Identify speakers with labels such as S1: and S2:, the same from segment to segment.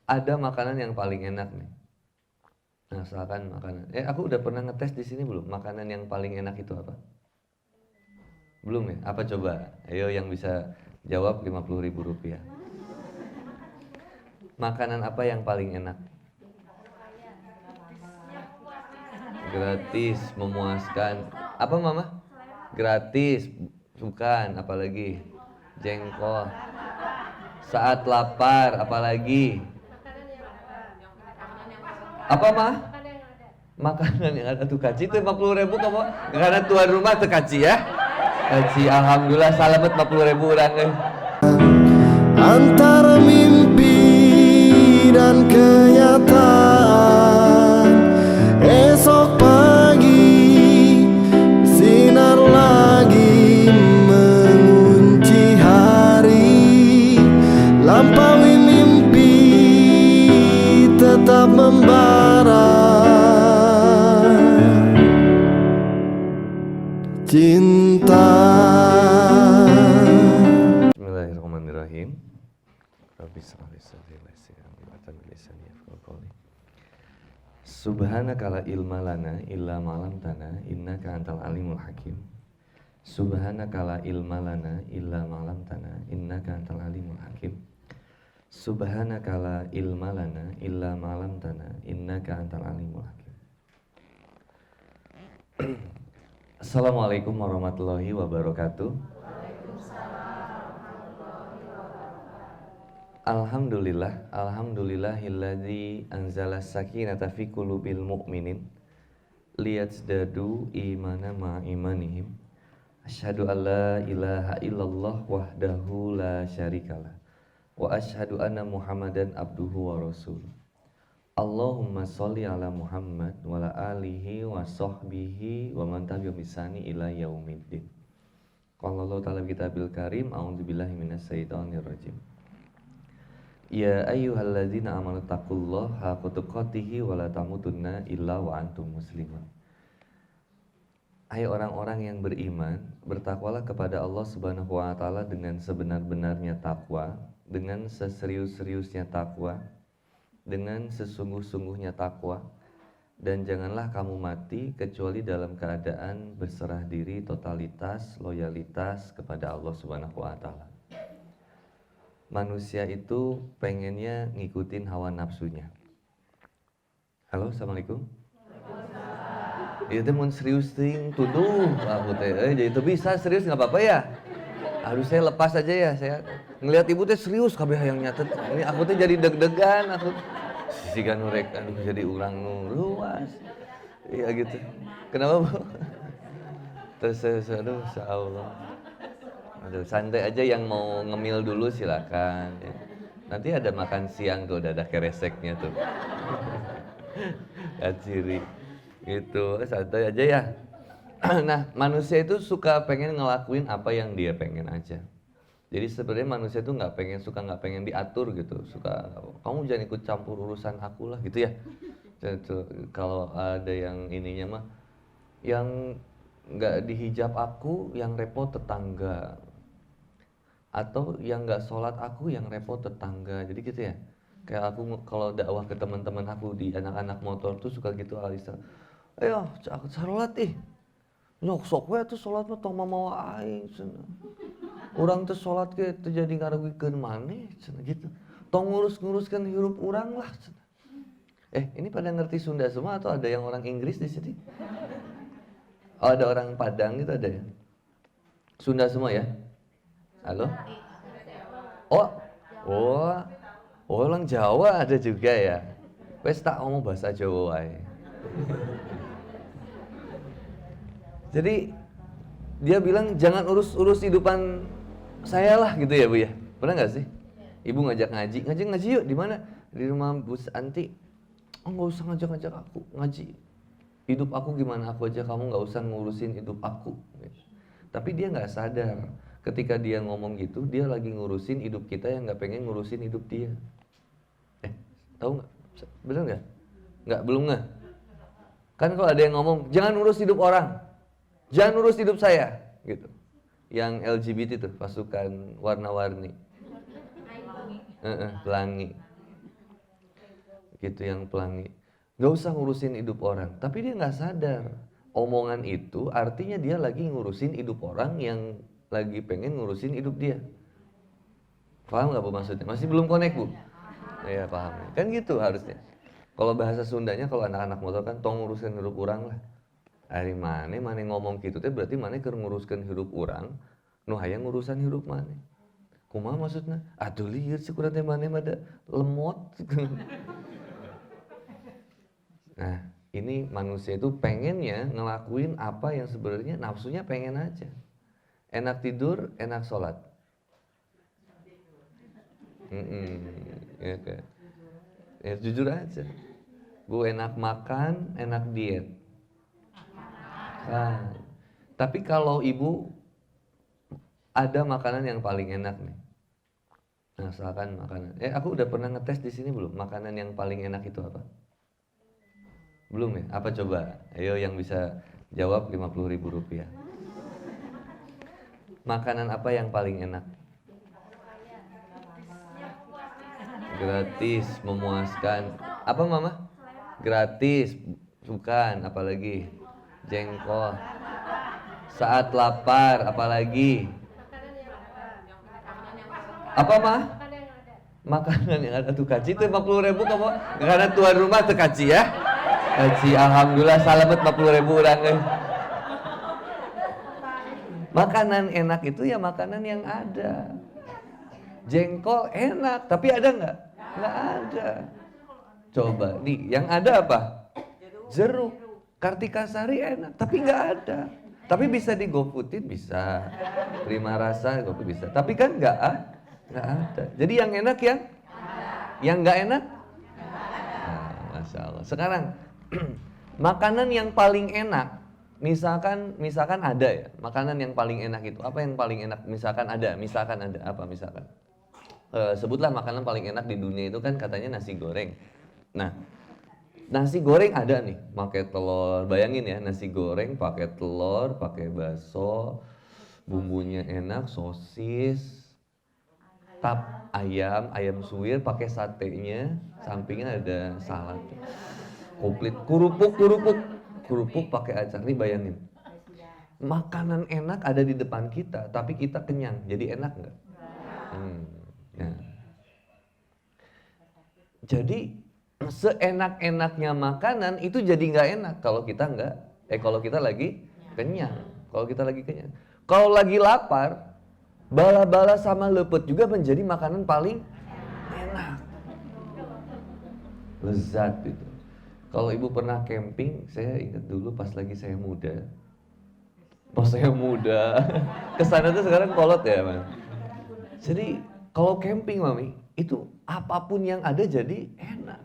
S1: Ada makanan yang paling enak nih. Nah, misalkan makanan. Aku udah pernah ngetes di sini belum? Makanan yang paling enak itu apa? Belum ya? Apa coba? Ayo yang bisa jawab 50.000 rupiah. Makanan apa yang paling enak? Gratis, memuaskan. Apa mama? Gratis, bukan. Apalagi? Jengkol. Saat lapar, apalagi? Apa mah? Makanan yang ada tuh kaci itu 50.000 kamu. Karena tuan rumah tuh kaci ya. Kaci, alhamdulillah selamat 50.000 orang.
S2: Antara mimpi dan kenyataan, esok pagi sinar lagi mengunci hari, lampaui mimpi tetap membara, cinta.
S1: Bismillahirrahmanirrahim. Rabbi shrah li sadri wa yassir li amri wahlul 'uqdatam min lisani yafqahu qawli. Subhanaka la ilma lana illa ma 'allamtana innaka antal alimul hakim. Subhanaka la ilma lana illa ma 'allamtana innaka antal alimul hakim. Subhanaka la ilma lana illa ma 'allamtana innaka antal alimul hakim. Assalamualaikum warahmatullahi wabarakatuh. Alhamdulillahilladzi anzala sakinata fi qulubil mu'minin liyazdadu imana ma imanihim. Asyhadu an la ilaha illallah wahdahu la syarikalah wa asyhadu anna Muhammadan abduhu wa rasuluh. Allahumma sholli ala Muhammad wa ala alihi wa sahbihi wa man tabi'ahum bi ihsani ila yaumiddin. Qala Allah ta'ala fi kitabil karim, a'udzubillahi minasyaitonir rajim. Ya ayyuhalladzina amanu taqullaha haqqa tuqatih wa la tamutunna illa wa antum muslimun. Hai orang-orang yang beriman, bertakwalah kepada Allah Subhanahu wa taala dengan sebenar-benarnya takwa, dengan seserius-seriusnya takwa, dengan sesungguh-sungguhnya takwa, dan janganlah kamu mati kecuali dalam keadaan berserah diri, totalitas, loyalitas kepada Allah Subhanahu wa taala. Manusia itu pengennya ngikutin hawa nafsunya. Halo, assalamualaikum. Itu mau serius ting tuduh aku teh, jadi itu bisa serius nggak apa-apa ya. Harus saya lepas aja ya, saya ngelihat ibu teh serius kabeh yang nyatet. Ini aku teh jadi deg-degan aku. Sisikan nurek, aduh jadi urang nu luas. Iya gitu. Kenapa bu? Terus aduh, insyaallah. Aduh, santai aja, yang mau ngemil dulu silakan ya. Nanti ada makan siang tuh, udah ada kereseknya tuh. Kaciri gitu, santai aja ya. Nah, manusia itu suka pengen ngelakuin apa yang dia pengen aja. Jadi sebenarnya manusia itu nggak pengen diatur gitu. Suka, kamu jangan ikut campur urusan aku lah gitu ya. Kalau ada yang ininya mah, yang nggak dihijab aku, yang repot tetangga. Atau yang nggak sholat aku, yang repot tetangga. Jadi gitu ya. Kayak aku kalau dakwah ke teman-teman aku di anak-anak motor tuh suka gitu, Alisa. Ayo, aku sholat ih. Nyok sok we tuh sholat mah tong mamawa aing cenah. Urang teh sholat ge teu jadi ngarugikeun maneh cenah gitu. Tong ngurus-nguruskeun hirup urang lah cenah. Ini pada ngerti Sunda semua atau ada yang orang Inggris di sini? Oh, ada orang Padang gitu ada ya? Sunda semua ya? Halo? Oh, orang Jawa ada juga ya. Wes tak ngomong bahasa Jawa wae. Jadi dia bilang jangan urus hidupan saya lah gitu ya bu ya. Pernah nggak sih? Ibu ngajak ngaji yuk di mana? Di rumah Bu Anti. Oh nggak usah ngajak aku ngaji. Hidup aku gimana aku aja, kamu nggak usah ngurusin hidup aku. Tapi dia nggak sadar. Ketika dia ngomong gitu, dia lagi ngurusin hidup kita yang nggak pengen ngurusin hidup dia. Tahu nggak? Bener nggak? Nggak, belum nggak? Kan kalau ada yang ngomong, jangan urus hidup orang, jangan urus hidup saya, gitu. Yang LGBT tuh, pasukan warna-warni, pelangi. gitu yang pelangi. Gak usah ngurusin hidup orang, tapi dia nggak sadar omongan itu artinya dia lagi ngurusin hidup orang yang lagi pengen ngurusin hidup dia. Paham nggak Bu maksudnya? Masih belum connect Bu? Iya paham. Kan gitu harusnya. Kalau bahasa Sundanya kalau anak-anak motor kan tong ngurusin hidup orang lah. Ari mana ngomong gitu teh berarti mana keur nguruskeun hidup orang, nu hayang ngurusan hidup mana. Kumaha maksudna? Atuh lieur sih kurang teh mana mada lemot. Nah, ini manusia itu pengennya ngelakuin apa yang sebenarnya nafsunya pengen aja. Enak tidur, enak sholat. Ya kan? Ya jujur aja. Bu enak makan, enak diet. Nah, tapi kalau ibu ada makanan yang paling enak nih. Nah, misalkan makanan. Aku udah pernah ngetes di sini belum? Makanan yang paling enak itu apa? Belum ya? Apa coba? Ayo yang bisa jawab 50.000 rupiah. Makanan apa yang paling enak? Gratis, memuaskan. Apa mama? Gratis, bukan, apalagi? Jengkol. Saat lapar, apalagi? Apa mah? Makanan yang ada tuh kaci itu 50.000 kamu. Karena tuan rumah tuh kaci ya. Kaci, alhamdulillah salamet 50.000 orang. Makanan enak itu ya makanan yang ada. Jengkol enak, tapi ada nggak? Nggak ada. Coba nih, yang ada apa? Jeruk. Kartikasari enak, tapi nggak ada. Tapi bisa di GoFoodin bisa. Prima Rasa GoFood bisa. Tapi kan nggak ada. Jadi yang enak yang nggak enak? Nah, Masya Allah. Sekarang makanan yang paling enak, misalkan ada ya, makanan yang paling enak itu apa yang paling enak? Misalkan ada apa misalkan? Sebutlah makanan paling enak di dunia itu kan katanya nasi goreng. Nah, nasi goreng ada nih, pakai telur. Bayangin ya, nasi goreng pakai telur, pakai bakso, bumbunya enak, sosis, ayam suwir, pakai satenya, sampingnya ada salad. Komplit, kerupuk pakai acar. Nih bayangin, makanan enak ada di depan kita, tapi kita kenyang. Jadi enak nggak? Nah. Jadi seenak-enaknya makanan itu jadi nggak enak kalau kita lagi kenyang. Kalau lagi lapar, bala-bala sama lepet juga menjadi makanan paling enak. Lezat itu. Kalau ibu pernah camping, saya ingat dulu pas lagi saya muda. Kesana tuh sekarang kolot ya, Man. Jadi kalau camping mami, itu apapun yang ada jadi enak.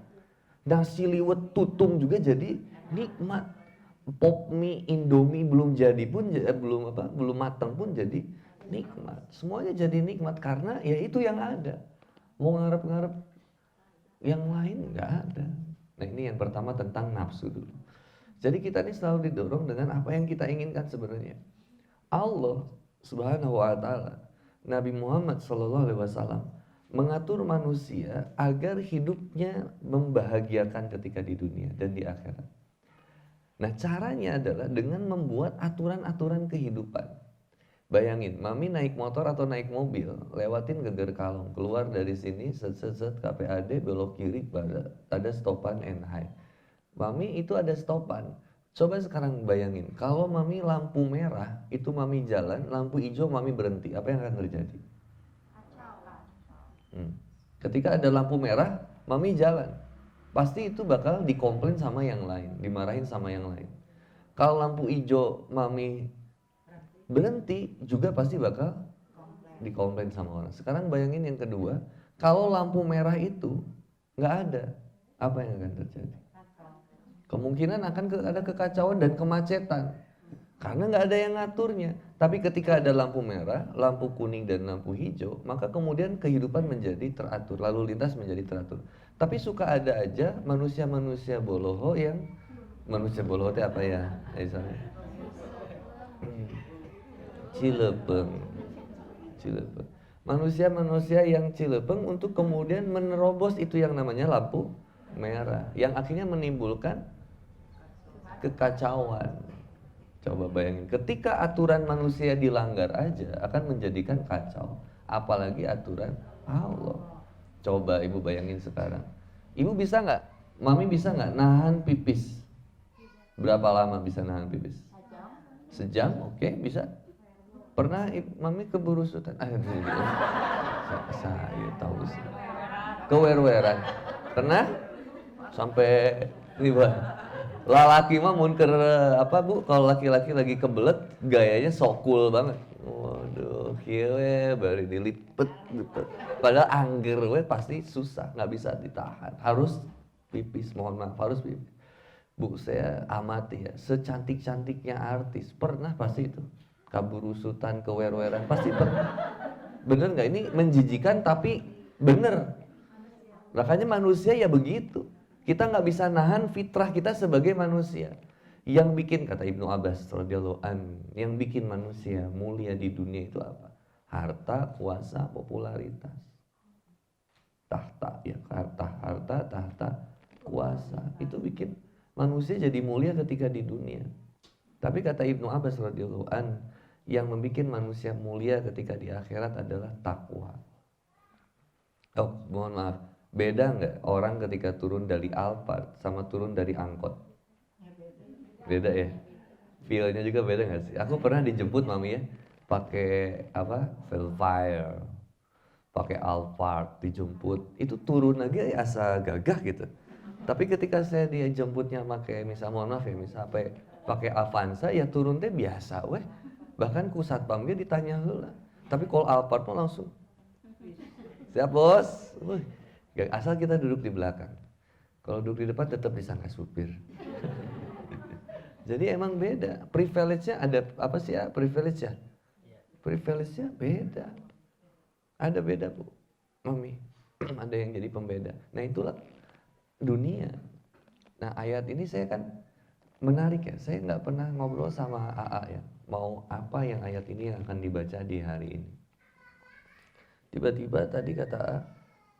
S1: Nasi liwet tutung juga jadi nikmat. Pop mie, Indomie belum jadi pun belum matang pun jadi nikmat. Semuanya jadi nikmat karena ya itu yang ada. Mau ngarep-ngarep yang lain nggak ada. Nah ini yang pertama tentang nafsu dulu. Jadi kita ini selalu didorong dengan apa yang kita inginkan sebenarnya. Allah Subhanahu wa taala, Nabi Muhammad SAW mengatur manusia agar hidupnya membahagiakan ketika di dunia dan di akhirat. Nah caranya adalah dengan membuat aturan-aturan kehidupan. Bayangin, mami naik motor atau naik mobil, lewatin Geger Kalong, keluar dari sini, set KPAD, belok kiri, ada stopan NH. Mami itu ada stopan. Coba sekarang bayangin, kalau mami lampu merah, itu mami jalan, lampu hijau mami berhenti, apa yang akan terjadi? Ketika ada lampu merah, mami jalan. Pasti itu bakal dikomplain sama yang lain, dimarahin sama yang lain. Kalau lampu hijau mami berhenti, juga pasti bakal dikomplain sama orang. Sekarang bayangin yang kedua, kalau lampu merah itu nggak ada, apa yang akan terjadi? Kemungkinan akan ada kekacauan dan kemacetan. Karena nggak ada yang ngaturnya. Tapi ketika ada lampu merah, lampu kuning dan lampu hijau, maka kemudian kehidupan menjadi teratur, lalu lintas menjadi teratur. Tapi suka ada aja manusia-manusia boloho yang boloho itu apa ya? Cilepeng. Manusia-manusia yang cilepeng untuk kemudian menerobos itu yang namanya lampu merah, yang akhirnya menimbulkan kekacauan. Coba bayangin, ketika aturan manusia dilanggar aja akan menjadikan kacau, apalagi aturan Allah. Coba ibu bayangin sekarang, ibu bisa nggak, mami bisa nggak nahan pipis? Berapa lama bisa nahan pipis? Sejam, oke, bisa. Pernah mami keburusutan? Saya tahu sih. Kewer-weran. Pernah? Sampai riba. Lalaki mah mun keur apa Bu, kalau laki-laki lagi kebelet gayanya sok cool banget. Waduh, kieu we bari dilipet gitu. Padahal angger we pasti susah, nggak bisa ditahan. Harus pipis, mohon maaf, harus pipis. Bu, saya amati ya, secantik-cantiknya artis pernah pasti itu kaburusutan, kewer-weran, pasti pernah. Bener nggak? Ini menjijikan tapi bener. Makanya manusia ya begitu. Kita nggak bisa nahan fitrah kita sebagai manusia. Yang bikin, kata Ibnu Abbas radhiyallahu an, yang bikin manusia mulia di dunia itu apa? Harta, kuasa, popularitas. Tahta, ya harta, tahta, kuasa. Itu bikin manusia jadi mulia ketika di dunia. Tapi kata Ibnu Abbas radhiyallahu an, yang membuat manusia mulia ketika di akhirat adalah takwa. Oh, mohon maaf. Beda nggak orang ketika turun dari Alphard sama turun dari angkot? Beda ya? Feel-nya juga beda nggak sih? Aku pernah dijemput mami ya, pakai apa? Velfire, pakai Alphard dijemput. Itu turun aja ya asa gagah gitu. Tapi ketika saya dia jemputnya pakai misal mohon maaf ya, misal pakai Avanza ya turun teh biasa weh. Bahkan ku satpam dia ditanya heula. Tapi kalau Alphard mah langsung siap bos. Asal kita duduk di belakang. Kalau duduk di depan tetap disangka supir. Jadi emang beda. Privilege-nya ada apa sih ya? Privilege ya? Privilege-nya beda. Ada beda Bu, mami. Ada yang jadi pembeda. Nah itulah dunia. Nah ayat ini saya kan menarik ya. Saya nggak pernah ngobrol sama AA ya. Mau apa yang ayat ini yang akan dibaca di hari ini. Tiba-tiba tadi kata AA,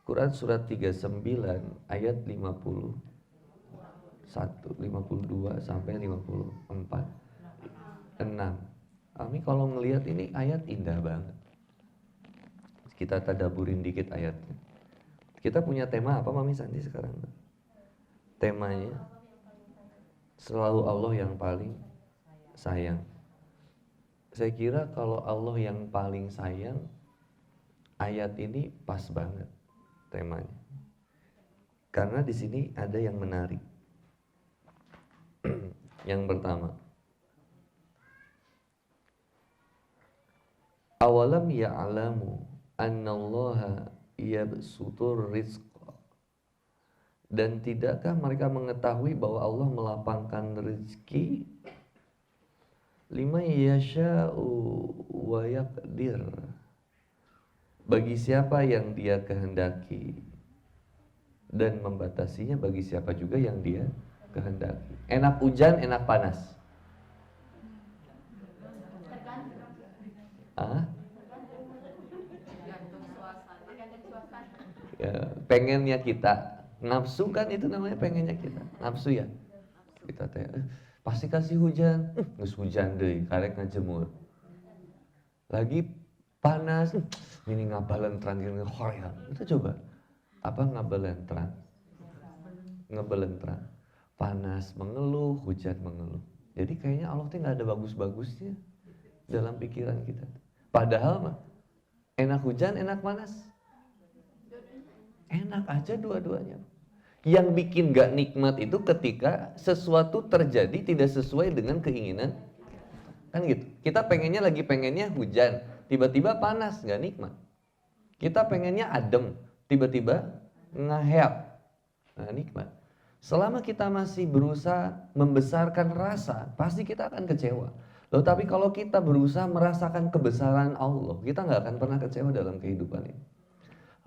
S1: Quran surat 39 ayat 51, 52 sampai 54, 6. Kami kalau ngelihat ini ayat indah banget. Kita tadaburin dikit ayatnya. Kita punya tema apa Mami Santi sekarang? Temanya selalu Allah yang paling sayang. Saya kira kalau Allah yang paling sayang, ayat ini pas banget temanya. Karena di sini ada yang menarik. Yang pertama, awalam ya'lamu annallaha yabsutur rizqa. Dan tidakkah mereka mengetahui bahwa Allah melapangkan rezeki liman yasha'u wa yaqdir, bagi siapa yang dia kehendaki, dan membatasinya bagi siapa juga yang dia kehendaki. Enak hujan, enak panas. Ya, pengennya kita, nafsu kan itu namanya pengennya kita, nafsu ya. Kita teh pasti kasih hujan, geus hujan deui, karek ngajemur. Lagi panas, ini ngabalentran gini horeang. Itu coba, apa ngabalentran? Ngebelentran. Panas mengeluh, hujan mengeluh. Jadi kayaknya Allah tuh nggak ada bagus-bagusnya dalam pikiran kita. Padahal mah enak hujan, enak panas, enak aja dua-duanya. Yang bikin gak nikmat itu ketika sesuatu terjadi tidak sesuai dengan keinginan, kan gitu. Kita pengennya lagi pengennya hujan, tiba-tiba panas, gak nikmat. Kita pengennya adem, tiba-tiba ngaheap, nah nikmat. Selama kita masih berusaha membesarkan rasa, pasti kita akan kecewa. Loh, tapi kalau kita berusaha merasakan kebesaran Allah, kita gak akan pernah kecewa dalam kehidupan ini.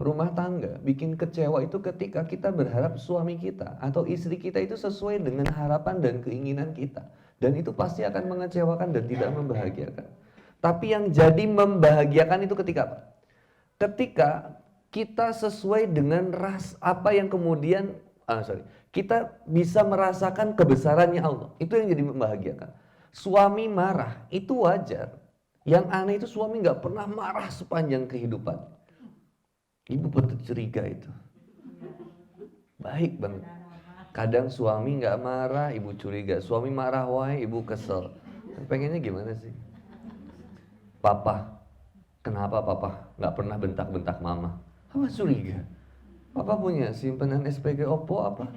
S1: Rumah tangga bikin kecewa itu ketika kita berharap suami kita atau istri kita itu sesuai dengan harapan dan keinginan kita. Dan itu pasti akan mengecewakan dan tidak membahagiakan. Tapi yang jadi membahagiakan itu ketika apa? Ketika kita sesuai dengan ras apa yang kemudian kita bisa merasakan kebesarannya Allah. Itu yang jadi membahagiakan. Suami marah itu wajar. Yang aneh itu suami nggak pernah marah sepanjang kehidupan. Ibu patut curiga itu. Baik banget. Kadang suami nggak marah, ibu curiga. Suami marah, wah ibu kesel. Pengennya gimana sih? Papa, kenapa papa nggak pernah bentak-bentak mama? Apa curiga? Papa punya simpanan SPG Oppo apa?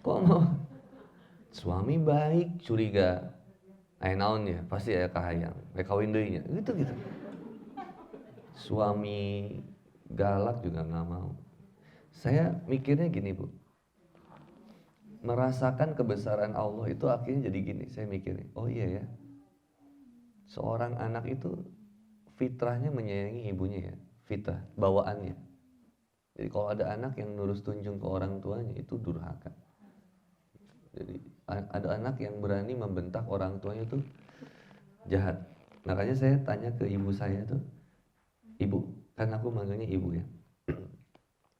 S1: Kok mau? Suami baik, curiga. Ayo naon ya, pasti aya kahayang. Kawin deui nya, gitu. Suami galak juga nggak mau. Saya mikirnya gini Bu, merasakan kebesaran Allah itu akhirnya jadi gini. Saya mikirnya, oh iya ya, seorang anak itu fitrahnya menyayangi ibunya ya, fitrah, bawaannya. Jadi kalau ada anak yang nurus tunjung ke orang tuanya itu durhaka. Jadi ada anak yang berani membentak orang tuanya itu jahat. Makanya saya tanya ke ibu saya tuh, ibu, kan aku manggilnya ibu ya.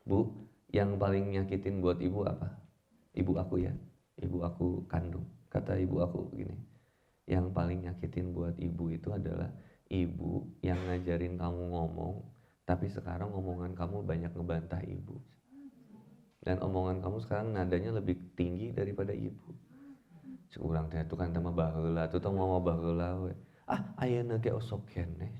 S1: Bu, yang paling nyakitin buat ibu apa? Ibu aku ya, ibu aku kandung. Kata ibu aku begini, yang paling nyakitin buat ibu itu adalah ibu yang ngajarin kamu ngomong, tapi sekarang omongan kamu banyak ngebantah ibu. Dan omongan kamu sekarang nadanya lebih tinggi daripada ibu. Sekurang teh tukang sama baheula, tuh mau baheula we. Ayeuna ge osok keneh.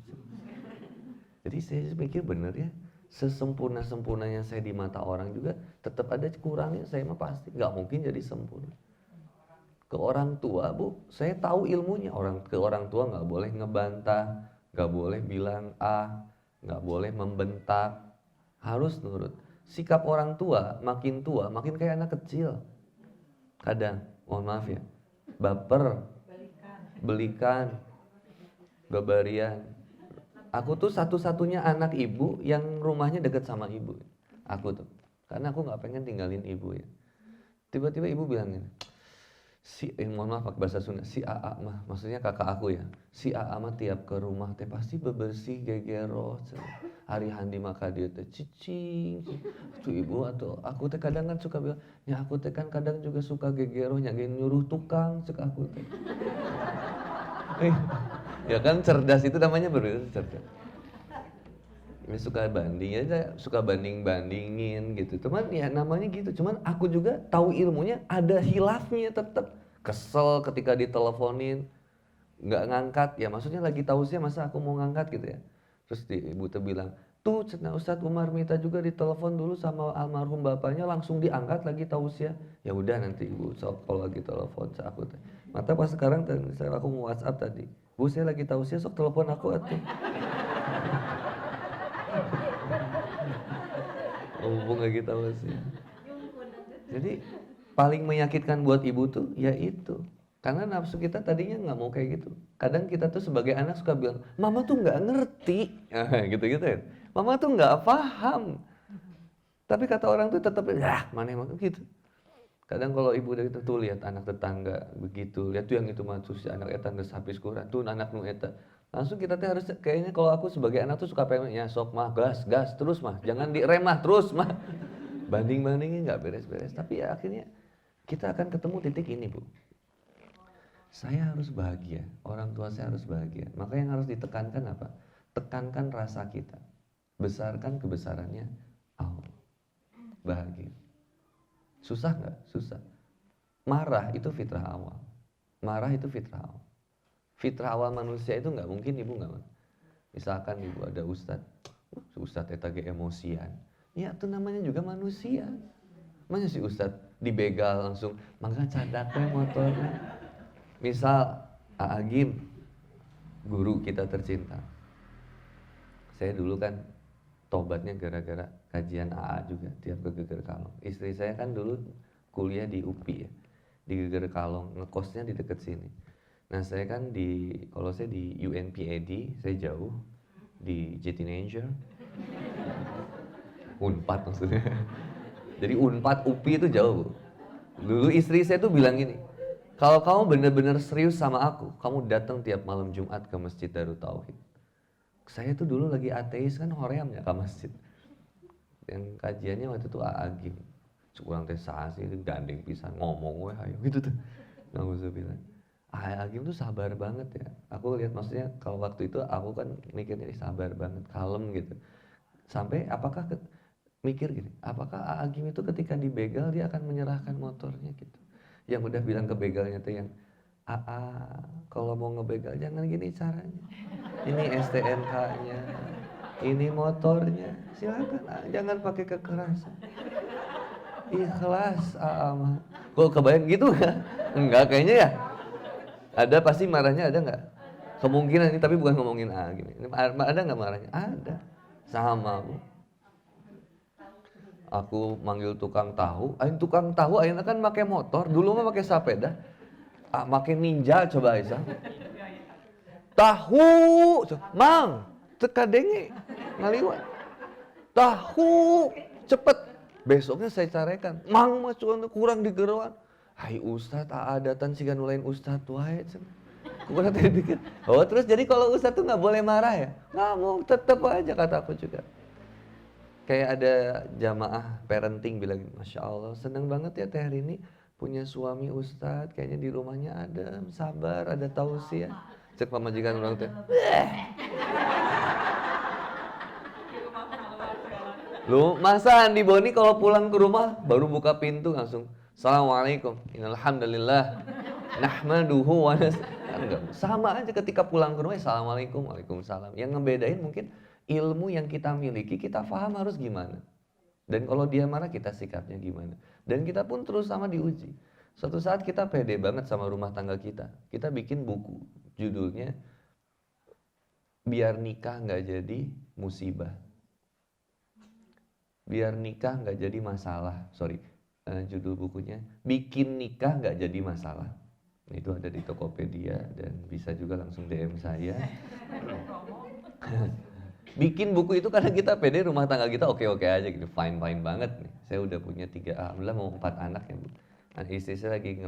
S1: Jadi saya pikir bener ya, sesempurna-sempurnanya saya di mata orang juga tetap ada kurangnya, saya mah pasti nggak mungkin jadi sempurna. Ke orang tua Bu, saya tahu ilmunya. Ke orang tua nggak boleh ngebantah, nggak boleh bilang nggak boleh membentak, harus nurut. Sikap orang tua makin kayak anak kecil. Kadang, mohon maaf ya, baper, belikan, babarian. Aku tuh satu-satunya anak ibu yang rumahnya dekat sama ibu. Aku tuh, karena aku nggak pengen tinggalin ibu ya. Tiba-tiba ibu bilang gini, mohon maaf pakai bahasa Sunda, si AA mah, maksudnya kakak aku ya, si AA mah tiap ke rumah teh pasti bebersih gegero, hari handi maka dia teh cicing, tuh ibu atau aku teh kadang kan suka bilang, ya aku teh kan kadang juga suka gegero, nyagain nyuruh tukang, cek aku teh. Ya kan cerdas itu namanya cerdas. Ini suka banding aja, suka banding-bandingin gitu. Cuman ya namanya gitu. Cuman aku juga tahu ilmunya ada hilafnya tetap. Kesel ketika diteleponin, nggak ngangkat. Ya maksudnya lagi tausiah masa aku mau ngangkat gitu ya. Terus ibu tuh bilang, tuh Ustadz Umar minta juga ditelepon dulu sama almarhum bapaknya, langsung diangkat lagi tausiah. Ya udah nanti ibu sok kalau lagi telepon aku teh. Mata pas sekarang aku mau WhatsApp tadi. Bu saya lagi tausiah sok telepon aku atuh. Mumpung lagi tausiah. Jadi paling menyakitkan buat ibu tuh ya itu. Karena nafsu kita tadinya nggak mau kayak gitu. Kadang kita tuh sebagai anak suka bilang, mama tuh nggak ngerti, gitu-gitu ya. Mama tuh nggak paham. Tapi kata orang tuh tetap, mana emang gitu. Kadang kalau ibu dari itu tuh lihat anak tetangga begitu, lihat tuh yang itu matus si anak eta geus habis Quran, tuh anak nu eta. Langsung kita tuh harus kayaknya kalau aku sebagai anak tuh suka pengen ya sok mah gas terus mah, jangan direm mah terus mah. Banding-bandingnya nggak beres-beres. Tapi ya akhirnya kita akan ketemu titik ini Bu. Saya harus bahagia, orang tua saya harus bahagia. Maka yang harus ditekankan apa? Tekankan rasa kita. Besarkan kebesarannya Allah. Bahagia. Susah nggak? Susah. Marah itu fitrah awal. Marah itu fitrah awal. Fitrah awal manusia itu nggak mungkin ibu nggak. Misalkan ibu ada ustadz eta ge emosian. Ya itu namanya juga manusia. Mana si ustadz dibegal langsung, mangga cadak we motornya. Misal Agim, guru kita tercinta. Saya dulu kan tobatnya gara-gara kajian AA juga tiap ke Geger Kalong. Istri saya kan dulu kuliah di UPI ya, di Geger Kalong, ngekosnya di deket sini. Nah saya kan kalau saya di UNPAD, saya jauh di Jatinangor, Unpad maksudnya. Jadi Unpad UPI itu jauh. Dulu istri saya tuh bilang gini, kalau kamu benar-benar serius sama aku, kamu datang tiap malam Jumat ke Masjid Darut Tauhid. Saya tuh dulu lagi ateis kan hoream ya ke masjid. yang kajiannya waktu itu Agim. Kurang teh sasi gandeng pisan ngomong weh ayo gitu tuh. Nauzubillah. Agim tuh sabar banget ya. Aku lihat maksudnya kalau waktu itu aku kan mikirnya sabar banget, kalem gitu. Sampai mikir gini, apakah Agim itu ketika dibegal dia akan menyerahkan motornya gitu. Yang udah bilang ke begalnya tuh yang kalau mau ngebegal jangan gini caranya. Ini STNK-nya, ini motornya, silakan jangan pakai kekerasan. Ikhlas mah. Kok kebayang gitu nggak? Enggak kayaknya ya. Ada pasti marahnya ada nggak? Kemungkinan ini tapi bukan ngomongin gini. Ada nggak marahnya? Ada. Sama Bu. Aku manggil tukang tahu, tukang tahu akhirnya kan pakai motor, dulu mah pakai sepeda. Makin ninja coba Aisyah. Tahu, mang, teka denge, ngaliwat. Tahu, cepet. Besoknya saya carekan, mang mas kurang digeruan. Hai Ustad, adatan sih kan lain Ustad wae. Kurang tadi pikir. Oh terus jadi kalau Ustad tuh nggak boleh marah ya? Nggak mau, tetep aja kata aku juga. Kayak ada jamaah parenting bilang, Masya Allah seneng banget ya teh hari ini punya suami Ustadz, kayaknya di rumahnya ada sabar, ada tausiah. Cek pemajikan orang teh. Lu masa Andi Boni kalau pulang ke rumah baru buka pintu langsung Assalamualaikum, innalhamdulillah, nahmaduhu wa enggak. Sama aja ketika pulang ke rumah Assalamualaikum, waalaikumsalam. Yang ngebedain mungkin ilmu yang kita miliki, kita paham harus gimana. Dan kalau dia marah kita sikapnya gimana. Dan kita pun terus sama diuji. Suatu saat kita pede banget sama rumah tangga kita. Kita bikin buku, judulnya Biar Nikah Nggak Jadi Musibah. Biar nikah nggak jadi masalah. Judul bukunya Bikin Nikah Nggak Jadi Masalah. Itu ada di Tokopedia dan bisa juga langsung DM saya. Bikin buku itu karena kita pede rumah tangga kita oke-oke aja gitu, fine banget nih. Saya udah punya 3, mau 4 anak ya Bu. Nah, istri saya lagi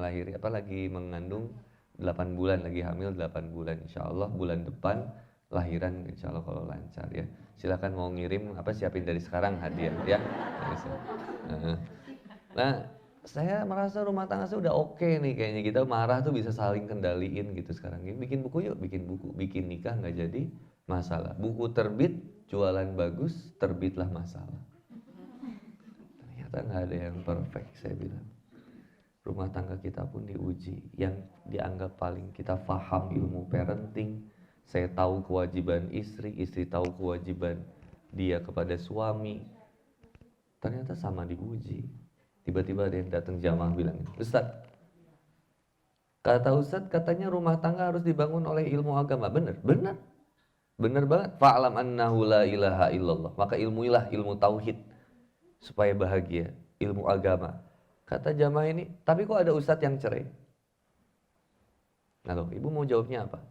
S1: lagi mengandung 8 bulan, lagi hamil 8 bulan. Insya Allah bulan depan lahiran insya Allah kalau lancar ya. Silakan mau ngirim siapin dari sekarang hadiah ya. Nah, saya merasa rumah tangga saya udah oke nih kayaknya, kita marah tuh bisa saling kendaliin gitu sekarang. Bikin buku yuk, bikin buku, bikin nikah nggak jadi masalah. Buku terbit, jualan bagus, terbitlah masalah. Ternyata nggak ada yang perfect, saya bilang. Rumah tangga kita pun diuji. Yang dianggap paling kita paham ilmu parenting, saya tahu kewajiban istri, istri tahu kewajiban dia kepada suami. Ternyata sama diuji. Tiba-tiba ada yang datang jamaah bilang, Ustadz, kata Ustadz katanya rumah tangga harus dibangun oleh ilmu agama. Bener banget. Fa'lam annahu la ilaha illallah. Maka ilmuilah ilmu tauhid supaya bahagia, ilmu agama. Kata jamaah ini, tapi kok ada ustadz yang cerai? Nah, ibu mau jawabnya apa?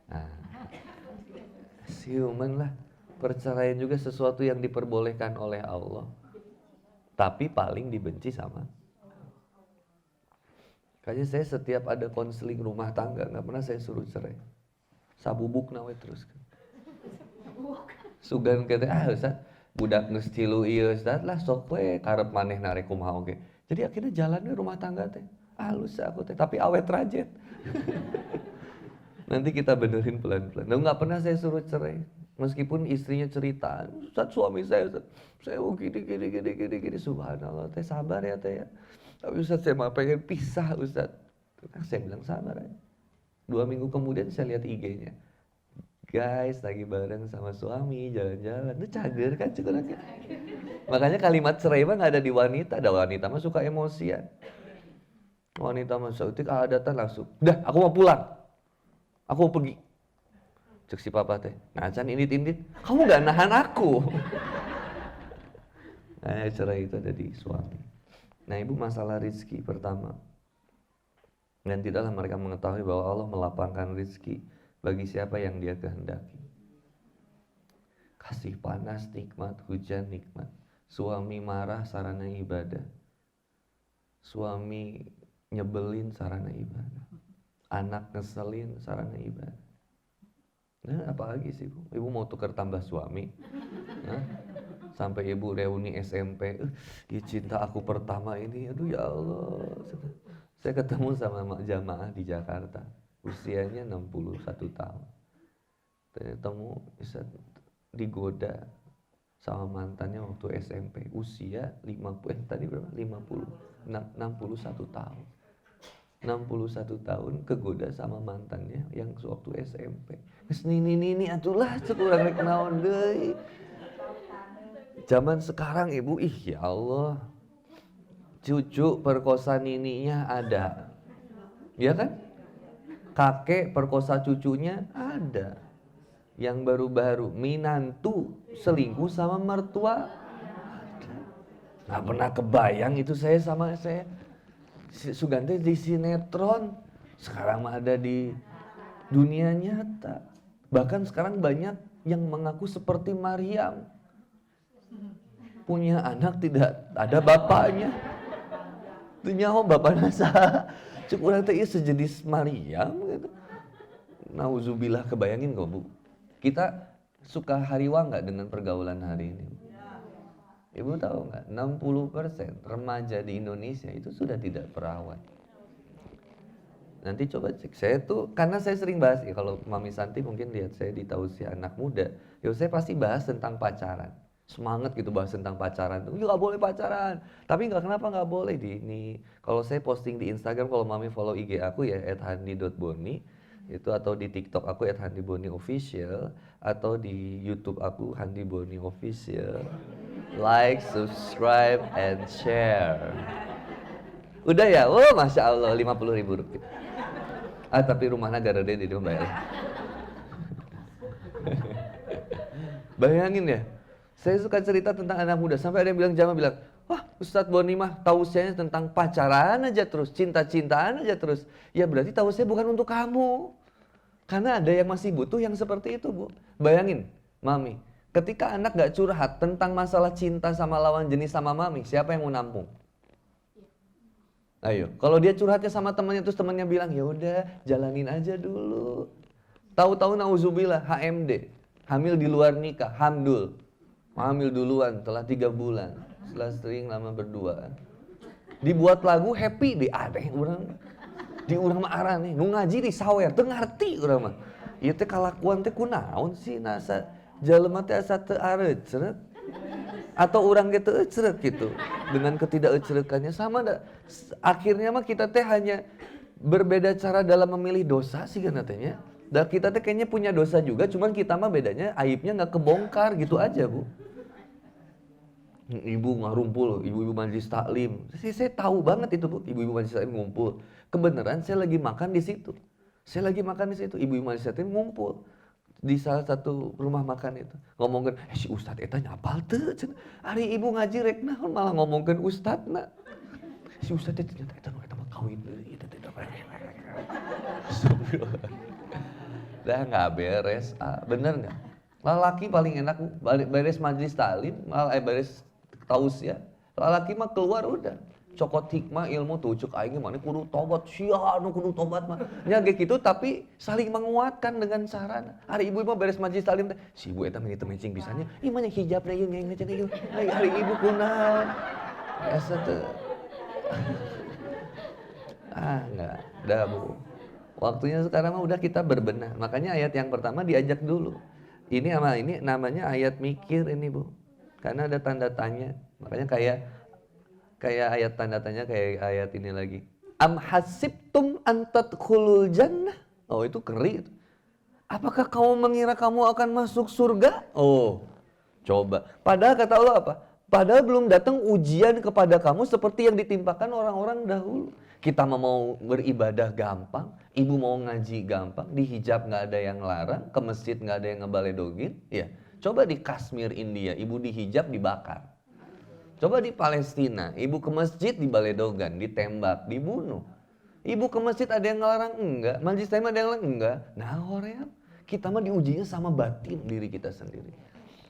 S1: Nah, human lah. Perceraian juga sesuatu yang diperbolehkan oleh Allah, tapi paling dibenci sama. Kayaknya saya setiap ada konseling rumah tangga nggak pernah saya suruh cerai. Sabubuk nawe terus. Sugan kata Ustaz, budak geus tilu ieu Ustaz lah sok we karep maneh narek kumaha oge. Jadi akhirnya jalannya rumah tangga teh halus aku teh tapi awet rajet. Nanti kita benerin pelan-pelan. Nah, nggak pernah saya suruh cerai. Meskipun istrinya cerita, Ustaz suami saya Ustaz, saya gini, subhanallah, teh sabar ya teh ya. Tapi Ustaz saya mah pengen pisah Ustaz. Saya bilang sabar aja. 2 minggu kemudian saya lihat IG-nya. Guys lagi bareng sama suami jalan-jalan, itu cager kan cukup. Makanya kalimat cerai mah nggak ada di wanita, ada wanita mah suka emosian. Wanita mah suka adatan langsung, udah aku mau pulang, aku mau pergi. Cek si papa teh, ngacan indit-indit, kamu gak nahan aku. Nah cerai itu ada di suami. Nah ibu masalah rizki pertama. Dan tidaklah mereka mengetahui bahwa Allah melapangkan rizki bagi siapa yang dia kehendaki. Kasih panas nikmat, hujan nikmat. Suami marah sarana ibadah. Suami nyebelin sarana ibadah. Anak ngeselin sarana ibadah. Nah, apalagi sih Bu? Ibu mau tukar tambah suami? Hah? Sampai ibu reuni SMP, "Ih, cinta aku pertama ini, aduh ya Allah." Saya ketemu sama jamaah di Jakarta, usianya 61 tahun. Ketemu digoda sama mantannya waktu SMP, usia 50, tadi berapa? 50, 61 tahun. 61 tahun kegoda sama mantannya yang sewaktu SMP. Geus nini atulah cek urang rek naon deui. Zaman sekarang ibu, ih ya Allah, cucu perkosa nininya ada, ya kan? Kakek perkosa cucunya ada. Yang baru-baru minantu selingkuh sama mertua, nggak pernah kebayang itu saya sama saya. Sugante di sinetron, sekarang mah ada di dunia nyata. Bahkan sekarang banyak yang mengaku seperti Maryam, punya anak tidak ada bapaknya. Itu nyaho bapakna saha. Cuk urang teh ieu sejenis Maryam gitu. Nauzubillah, kebayangin kok Bu. Kita suka hariwang nggak dengan pergaulan hari ini? Ibu tahu nggak? 60% remaja di Indonesia itu sudah tidak perawan. Nanti coba cek. Saya tuh, karena saya sering bahas, ya kalau Mami Santi mungkin lihat saya di Tausiah anak muda, ya saya pasti bahas tentang pacaran. Semangat gitu bahas tentang pacaran tuh, nggak boleh pacaran. Tapi kenapa nggak boleh di ini? Kalau saya posting di Instagram, kalau Mami follow IG aku ya @handi.boni itu, atau di TikTok aku @handiboniofficial, atau di YouTube aku Handi Boni Official. Like, subscribe, and share. Udah ya? Oh Masya Allah, 50.000 rupiah. Tapi rumahnya garede di bayar. Bayangin ya, saya suka cerita tentang anak muda, sampai ada yang bilang, Jama bilang, wah Ustadz Boni mah tausiahnya tentang pacaran aja terus, cinta-cintaan aja terus. Ya berarti tausiah bukan untuk kamu. Karena ada yang masih butuh yang seperti itu Bu. Bayangin, Mami, ketika anak gak curhat tentang masalah cinta sama lawan jenis sama Mami, siapa yang mau nampung? Ayo, kalau dia curhatnya sama temannya, terus temannya bilang, ya udah jalanin aja dulu. Tahu-tahu nauzubillah, HMD, hamil di luar nikah, hamdul. Hamil duluan setelah 3 bulan, setelah sering lama berduaan. Dibuat lagu happy deh, ada yang orang di urang mah arah nih, nu ngaji di sawer, teu ngarti urang mah. Ieu teh kalakuan teh kunaon sih nasa jelema teh asa teu arecreup atau urang ge teu ecreup gitu. Dengan ketidakecreukannya sama dah. Akhirnya mah kita teh hanya berbeda cara dalam memilih dosa sih kan teh. Dan kita teh kayaknya punya dosa juga, cuman kita mah bedanya aibnya nggak kebongkar gitu aja Bu. Ibu ngarumpul, ibu-ibu majelis taklim. Saya tahu banget itu Bu, ibu-ibu majelis taklim ngumpul. Kebenaran saya lagi makan di situ. Saya lagi makan di situ, ibu-ibu majelis taklim ngumpul di salah satu rumah makan itu. Ngomongin, si Ustadz eta nyapal teu cenah. Ari ibu ngaji rek naon malah ngomongkeun ustadzna. Si Ustadz teh ternyata eta mah kawin deui eta teh. Dah nggak beres, bener nggak? Lelaki paling enak beres majelis taklim, beres tausiah. Lelaki mah keluar udah cokot hikmah ilmu tuh cuk aing mah kudu tobat sia nu kudu tobat mah nya ge kitu, tapi saling menguatkan dengan cara. Hari ibu mah beres majelis taklim teh si ibu eta mah teu mencing bisanya ieu mah hijab deui ngeng cenah ieu hari ibu kunaon asa teu enggak dah Bu. Waktunya sekarang mah udah kita berbenah. Makanya ayat yang pertama diajak dulu. Ini namanya ayat mikir ini Bu. Karena ada tanda tanya. Makanya kayak ayat tanda tanya, kayak ayat ini lagi. Am hasibtum an tadkhulul jannah. Oh itu keri itu. Apakah kamu mengira kamu akan masuk surga? Oh, coba. Padahal kata Allah apa? Padahal belum datang ujian kepada kamu seperti yang ditimpakan orang-orang dahulu. Kita mau beribadah gampang, ibu mau ngaji gampang, di hijab nggak ada yang larang, ke masjid nggak ada yang ngebaledogin. Ya, coba di Kashmir India, ibu di hijab dibakar. Coba di Palestina, ibu ke masjid dibaledogan, ditembak, dibunuh. Ibu ke masjid ada yang ngelarang? Enggak. Majelis taklim ada yang ngelarang? Enggak. Nah, Korea, kita mah diujinya sama batin diri kita sendiri.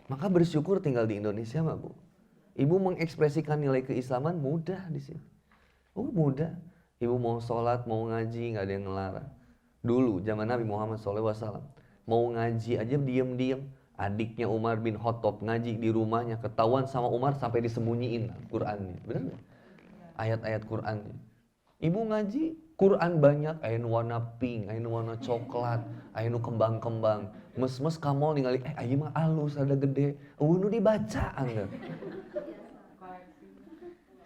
S1: Maka bersyukur tinggal di Indonesia mah Bu. Ibu mengekspresikan nilai keislaman mudah di sini. Oh mudah. Ibu mau sholat, mau ngaji, nggak ada yang ngelarang. Dulu zaman Nabi Muhammad SAW, mau ngaji aja diem-diem. Adiknya Umar bin Khattab ngaji di rumahnya, ketahuan sama Umar sampai disembunyiin Qur'annya. Bener nggak? Ayat-ayat Qur'annya. Ibu ngaji, Quran banyak, aya warna pink, aya warna coklat, aya kembang-kembang. Mes-mes kamol ningali, ayeuna mah alus ada gede. Nu dibaca anggar.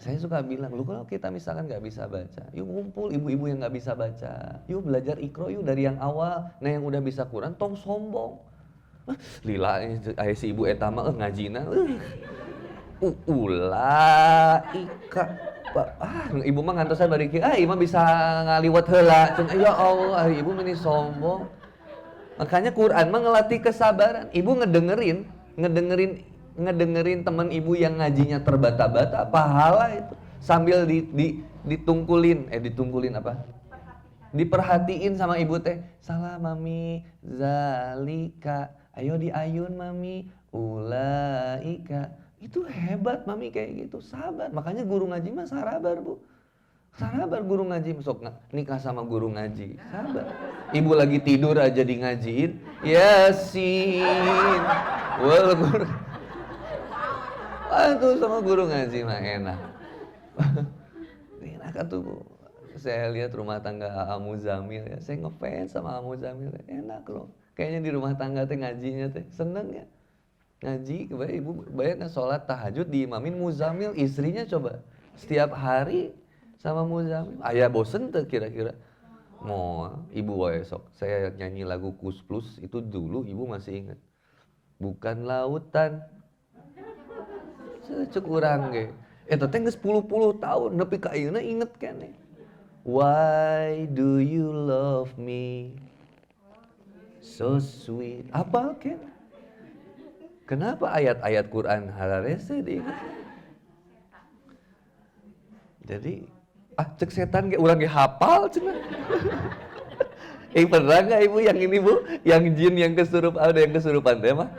S1: Saya suka bilang, lu kalau kita misalkan nggak bisa baca, yuk ngumpul ibu-ibu yang nggak bisa baca, yuk belajar Iqra yuk dari yang awal. Nah yang udah bisa Quran, tong sombong. Lila, ayah si ibu etama ngajina, ulaika. Ibu mah ngantosan bari kieu, ieu mah bisa ngaliwat heula. Ya Allah, ibu meni sombong. Makanya Quran mah ngelatih kesabaran. Ibu ngedengerin teman ibu yang ngajinya terbata-bata, pahala itu. Sambil ditungkulin apa? Diperhatiin sama ibu teh. Salah mami, zalika. Ayo diayun mami, ulaika. Itu hebat mami kayak gitu, sabar. Makanya guru ngaji mah sabar bu. Sabar guru ngaji, sok nikah sama guru ngaji, sabar. Ibu lagi tidur aja di ngajiin, Yasin. Wah, guru. Aduh sama guru ngaji mah enak. Enak tuh bu. Saya lihat rumah tangga Amu Zamil ya, saya ngefans sama Amu Zamil, enak loh. Kayaknya di rumah tangga teh ngajinya teh seneng ya. Ngaji, kebayang ibu bayangkan sholat tahajud diimamin Muzamil, istrinya coba setiap hari sama Muzamil. Ayah bosen tuh kira-kira. Mau ibu wae sok. Saya nyanyi lagu Kus Plus itu dulu ibu masih ingat. Bukan lautan. Cek urang ge. Eta teh geus 10 tahun nepi ka ayeuna inget keneh. Why do you love me so sweet? Apa kan? Kenapa ayat-ayat Quran hararese diingat? Jadi, cek setan ge urang ge hafal cenah. Pernah nggak ibu yang ini bu? Yang jin yang kesurupan, ada yang kesurupan teh mah?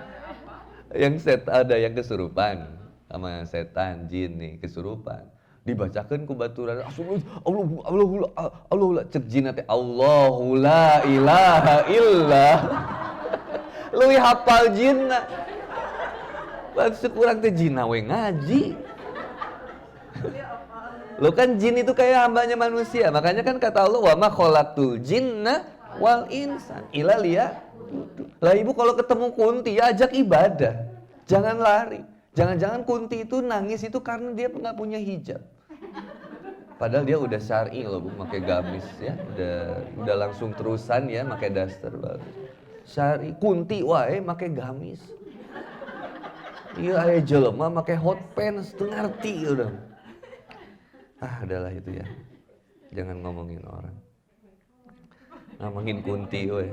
S1: Yang ada yang kesurupan sama setan jin nih kesurupan. Dibacakan ku baturan Allah cek jin teh Allahu la ilaha illah. Leuwih hafal jinna. Maksud kurang teh jin we ngaji. Lo kan jin itu kayak hambanya manusia. Makanya kan kata Allah wa ma khalaqtul jinna wal insan illa liya'budun. Lah ibu kalau ketemu Kunti ajak ibadah. Jangan lari. Jangan-jangan Kunti itu nangis itu karena dia nggak punya hijab. Padahal dia udah syar'i loh bu, pakai gamis ya. Udah langsung terusan ya, pakai daster bagus. Syar'i Kunti wae pakai gamis. Iya aya jelema make hot pants teu ngarti udah. Adalah itu ya. Jangan ngomongin orang. Ngomongin Kunti we.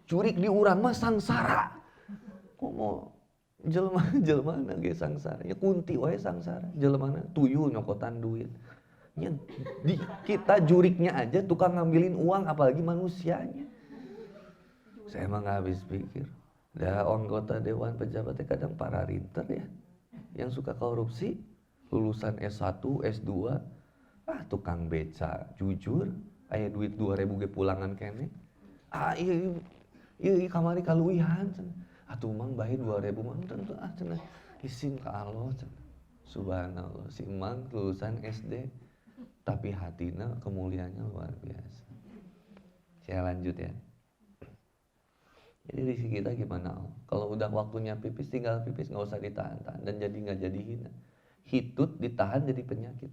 S1: Curik di urang mah sangsara. Kok mau jelema ge sangsara. Ya Kunti wae sangsara. Jelemana tuyul nyokotan duit. Ya, kita juriknya aja tukang ngambilin uang apalagi manusianya. Saya emang gak habis pikir. Dah anggota dewan pejabatnya kadang para rinter ya. Yang suka korupsi, lulusan S1, S2, tukang beca, jujur, aya duit 2.000 ge pulangan kene. Iya kamari kaluwihan cenah. Atuh mang bae 2.000 mang tentu cenah. Isin ka Allah cenah. Subhanallah, si Mang lulusan SD tapi hatinya kemuliaannya luar biasa. Saya lanjut ya. Jadi rezeki kita gimana? Kalau udah waktunya pipis, tinggal pipis, nggak usah ditahan-tahan dan jadi nggak jadi hina. Hitut ditahan jadi penyakit.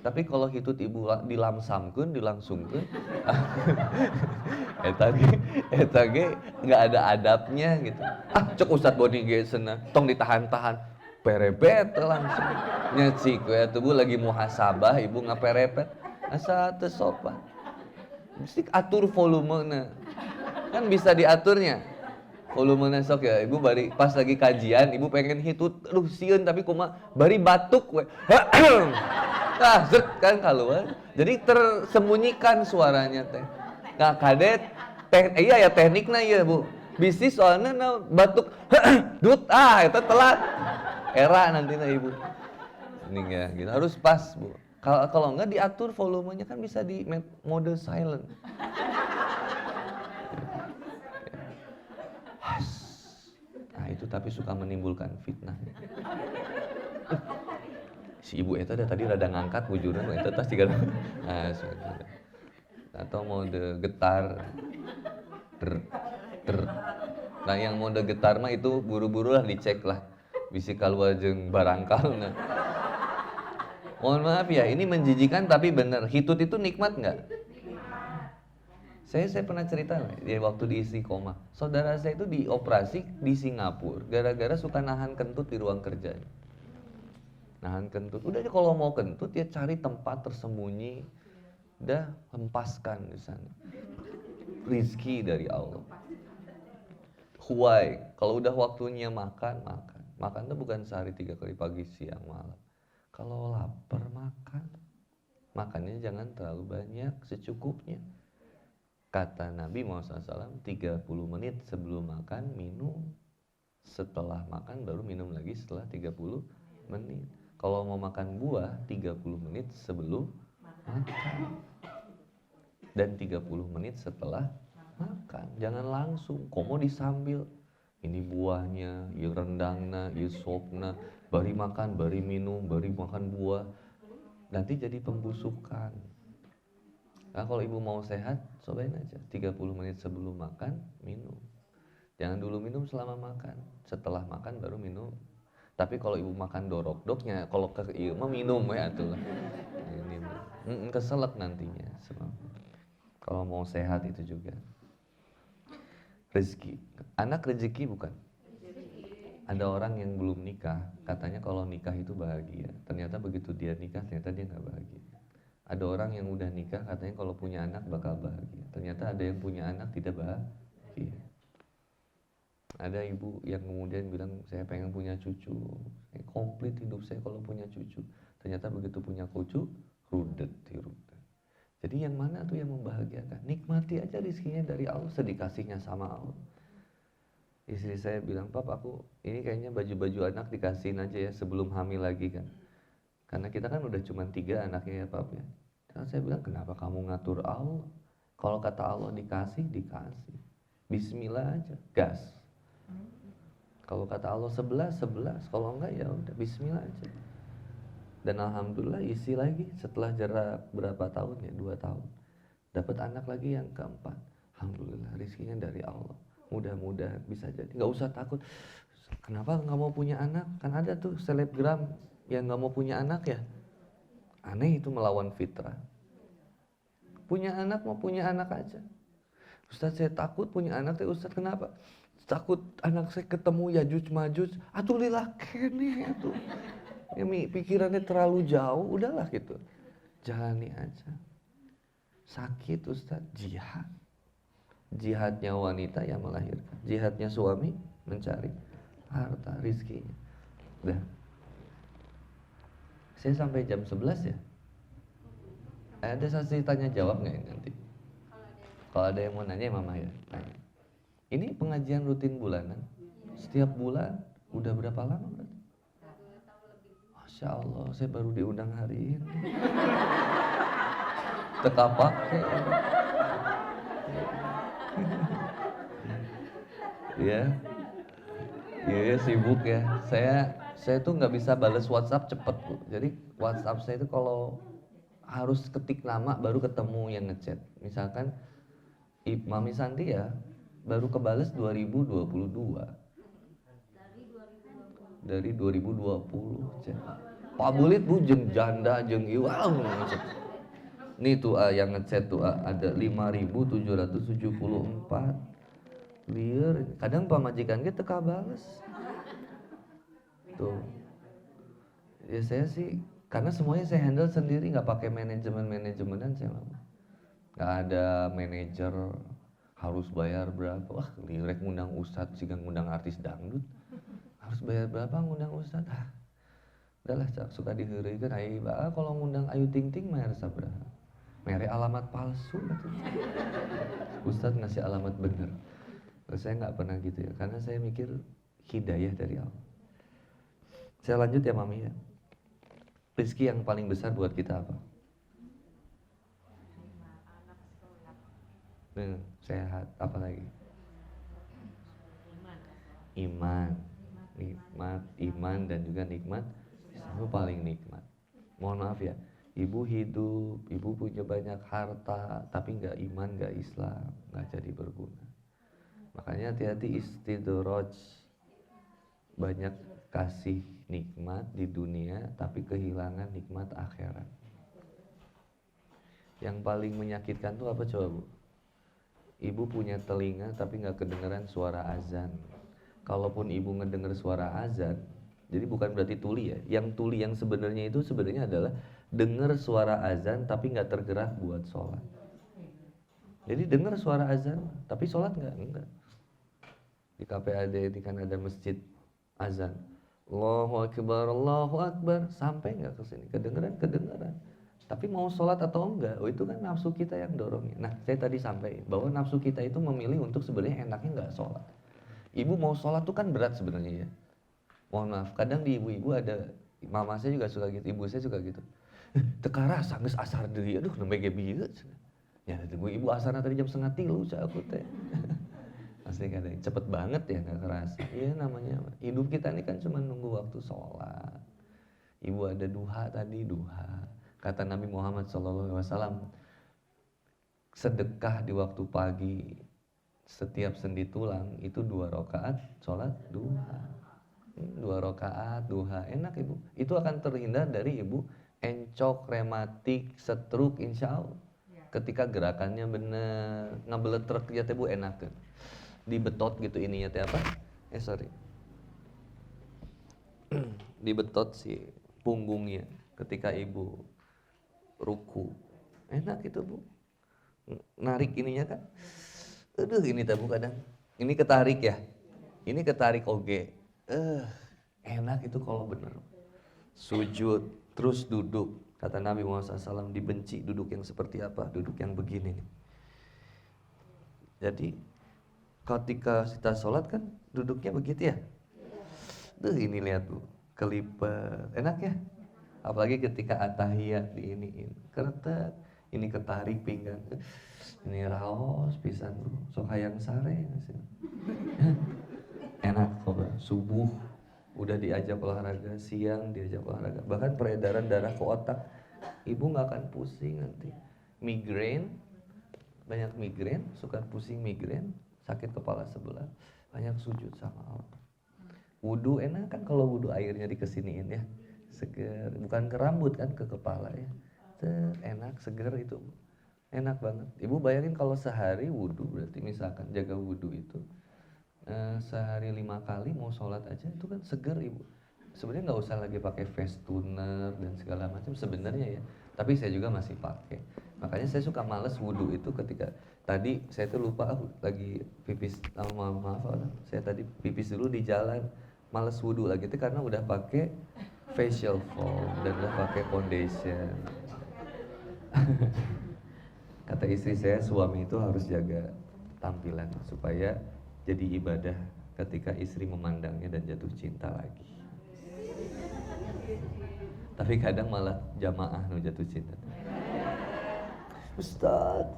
S1: Tapi kalau hitut ibu dilamsamkeun, dilangsungkeun, eta ge nggak ada adabnya gitu. Cek Ustad Boni ge cenah, tong ditahan-tahan, perebet langsung. Nyecik we tubuh lagi muhasabah, ibu ngaperepet, asa teu sopan. Mesti atur volumena. Kan bisa diaturnya volumenya sok ya ibu bari pas lagi kajian ibu pengen hitut aduh sieun tapi kumaha bari batuk we zet kan keluar jadi tersembunyikan suaranya teh nah kadet iya ya tekniknya ya bu bisnis soalnya batuk dut itu telat era nantinya ibu ini ya gitu harus pas bu kalau enggak diatur volumenya kan bisa di mode silent. tapi suka menimbulkan fitnah. Si ibu eta tadi rada ngangkat bujuran eta tas tiga. Nah, atau mode getar. Ter. Nah, yang mode getar mah itu buru-buru lah dicek lah. Bisi kaluar jeung barangkal. Nah. Mohon maaf ya, ini menjijikan tapi bener. Hitut itu nikmat nggak? Saya pernah cerita ya waktu di Istiqomah. Saudara saya itu dioperasi di Singapura gara-gara suka nahan kentut di ruang kerjanya. Nahan kentut. Udah aja kalau mau kentut ya cari tempat tersembunyi. Udah hempaskan di sana. Rizki dari Allah. Huwai. Kalau udah waktunya makan. Makan itu bukan sehari 3 kali pagi, siang, malam. Kalau lapar makan. Makannya jangan terlalu banyak, secukupnya. Kata Nabi Muhammad SAW, 30 menit sebelum makan minum. Setelah makan baru minum lagi setelah 30 menit. Kalau mau makan buah 30 menit sebelum makan. Dan 30 menit setelah makan. Jangan langsung, komo disambil. Ini buahnya, ieu rendangna, ieu sopna, bari makan, bari minum, bari makan buah. Nanti jadi pembusukan. Nah, kalau ibu mau sehat, cobain aja 30 menit sebelum makan, minum. Jangan dulu minum selama makan. Setelah makan baru minum. Tapi kalau ibu makan dorok-doknya, kalau ke ieu mah minum ya atuh. Ini keselak nantinya. Kalau mau sehat itu juga. Rezeki. Anak rezeki bukan? Ada orang yang belum nikah, katanya kalau nikah itu bahagia. Ternyata begitu dia nikah, ternyata dia nggak bahagia. Ada orang yang udah nikah, katanya kalau punya anak bakal bahagia. Ternyata ada yang punya anak tidak bahagia. Ada ibu yang kemudian bilang, saya pengen punya cucu. Komplit hidup saya kalau punya cucu. Ternyata begitu punya cucu, rudet. Jadi yang mana tuh yang membahagiakan? Nikmati aja rizkinya dari Allah, sedikasihnya sama Allah. Istri saya bilang, Pap, aku ini kayaknya baju-baju anak dikasihin aja ya sebelum hamil lagi kan. Karena kita kan udah cuma 3 anaknya ya Pap ya. Dan saya bilang, kenapa kamu ngatur Allah? Kalau kata Allah dikasih, dikasih. Bismillah aja, gas. Kalau kata Allah 11, 11. Kalau enggak ya udah bismillah aja. Dan alhamdulillah isi lagi setelah jarak berapa tahun ya, 2 tahun. Dapat anak lagi yang keempat. Alhamdulillah rizkinya dari Allah. Mudah-mudahan bisa jadi. Nggak usah takut. Kenapa nggak mau punya anak? Kan ada tuh selebgram yang nggak mau punya anak ya. Aneh itu melawan fitrah. Punya anak mau punya anak aja. Ustaz saya takut punya anak. Ustaz kenapa? Takut anak saya ketemu Yajuj Majuj. Atuh lillah kene atuh. Ya, pikirannya terlalu jauh, udahlah gitu. Jalani aja. Sakit Ustaz, jihad. Jihadnya wanita yang melahirkan. Jihadnya suami mencari harta, rizkinya. Udah. Saya sampai jam 11 ya. Ada sesi tanya jawab nggak ini nanti? Kalau ada yang mau nanya, Mama ya. Tanya. Ini pengajian rutin bulanan. Setiap bulan, udah berapa lama berarti? Masya Allah, saya baru diundang hari ini. Teka pakai. Ya, iya sibuk ya. Saya tuh nggak bisa balas WhatsApp cepet Bu. Jadi WhatsApp saya itu kalau harus ketik nama baru ketemu yang ngechat. Misalkan Mami Santi ya baru kebales 2022. Dari 2020 chat. Pak Bulit Bu jeung janda jeung ieu ngechat. Nih tuh yang ngechat tuh ada 5.774. Liar, kadang pamajikan kita teka bales. Tuh. Ya saya sih karena semuanya saya handle sendiri, nggak pakai manajemenan saya mau. Nggak ada manajer harus bayar berapa. Wah, lirik ngundang ustadz sih ngundang artis dangdut. Harus bayar berapa ngundang ustadz? Udahlah suka diheureukeun ai bae kalau ngundang Ayu Ting Ting mah harus sabaraha. Mere alamat palsu gitu. Ustadz ngasih alamat bener. Terus saya nggak pernah gitu ya, karena saya mikir hidayah dari Allah. Saya lanjut ya Mami ya. Rizki yang paling besar buat kita apa? Sehat, apa lagi? Iman. nikmat iman dan juga nikmat Islam itu paling nikmat. Mohon maaf ya, ibu hidup, ibu punya banyak harta, tapi nggak iman, nggak Islam, nggak jadi berguna. Makanya hati-hati istidraj, banyak kasih nikmat di dunia, tapi kehilangan nikmat akhirat. Yang paling menyakitkan tuh apa coba Bu? Ibu punya telinga tapi nggak kedengeran suara azan. Kalaupun ibu ngedenger suara azan, jadi bukan berarti tuli ya. Yang tuli yang sebenarnya itu sebenarnya adalah denger suara azan tapi nggak tergerak buat sholat. Jadi denger suara azan tapi sholat nggak. Di KPAD ini kan ada masjid azan. Allahu Akbar, sampai nggak ke sini? Kedengeran. Tapi mau sholat atau enggak, itu kan nafsu kita yang dorongnya. Nah, saya tadi sampaikan bahwa nafsu kita itu memilih untuk sebenarnya enaknya nggak sholat. Ibu mau sholat tuh kan berat sebenarnya ya. Mohon maaf, kadang di ibu-ibu ada, mama saya juga suka gitu, ibu saya suka gitu. Tekara sanggeus asar deui, aduh nembe ge bieu. Ya, ibu asarna tadi jam 2:30 cak aku teh. Pasti kadang cepet banget ya, nggak kerasa. Iya namanya hidup kita ini kan cuma nunggu waktu sholat. Ibu ada duha tadi, duha. Kata Nabi Muhammad SAW, sedekah di waktu pagi setiap sendi tulang itu 2 rakaat sholat duha. 2 rakaat duha, enak ibu. Itu akan terhindar dari ibu encok, rematik, stroke insya Allah. Ketika gerakannya bener, ngabelet truk ya teh bu enak kan. Dibetot gitu ininya teh apa? Dibetot si punggungnya ketika ibu ruku, enak itu bu, narik ininya kan, aduh ini tabu kadang, ini ketarik ya, ini ketarik oge, enak itu kalau bener, sujud terus duduk, kata Nabi Muhammad SAW dibenci duduk yang seperti apa, duduk yang begini nih. Jadi ketika kita sholat kan duduknya begitu ya, ini lihat bu, kelipet, enak ya. Apalagi ketika atahiyat diiniin, keretek, ini ketarik pinggang, ini raos pisan bro, sok hayang sare, enak kok subuh udah diajak olahraga, siang diajak olahraga, bahkan peredaran darah ke otak, ibu nggak akan pusing nanti, migrain, banyak migrain, suka pusing migrain, sakit kepala sebelah, banyak sujud sama Allah. Wudu enak kan kalau wudu airnya dikesiniin ya. Seger, bukan ke rambut kan, ke kepala ya. Enak, seger itu. Enak banget. Ibu bayangin kalau sehari wudhu, berarti misalkan jaga wudhu itu sehari 5 kali mau sholat aja itu kan seger ibu. Sebenarnya nggak usah lagi pakai face tuner dan segala macam sebenarnya ya. Tapi saya juga masih pakai. Makanya saya suka males wudhu itu ketika tadi saya tuh lupa lagi pipis, maaf, saya tadi pipis dulu di jalan, males wudhu lagi itu karena udah pakai facial foam dan udah pakai foundation. Kata istri saya, suami itu harus jaga tampilan supaya jadi ibadah ketika istri memandangnya dan jatuh cinta lagi. Tapi kadang malah jamaah nu jatuh cinta. Ustaz,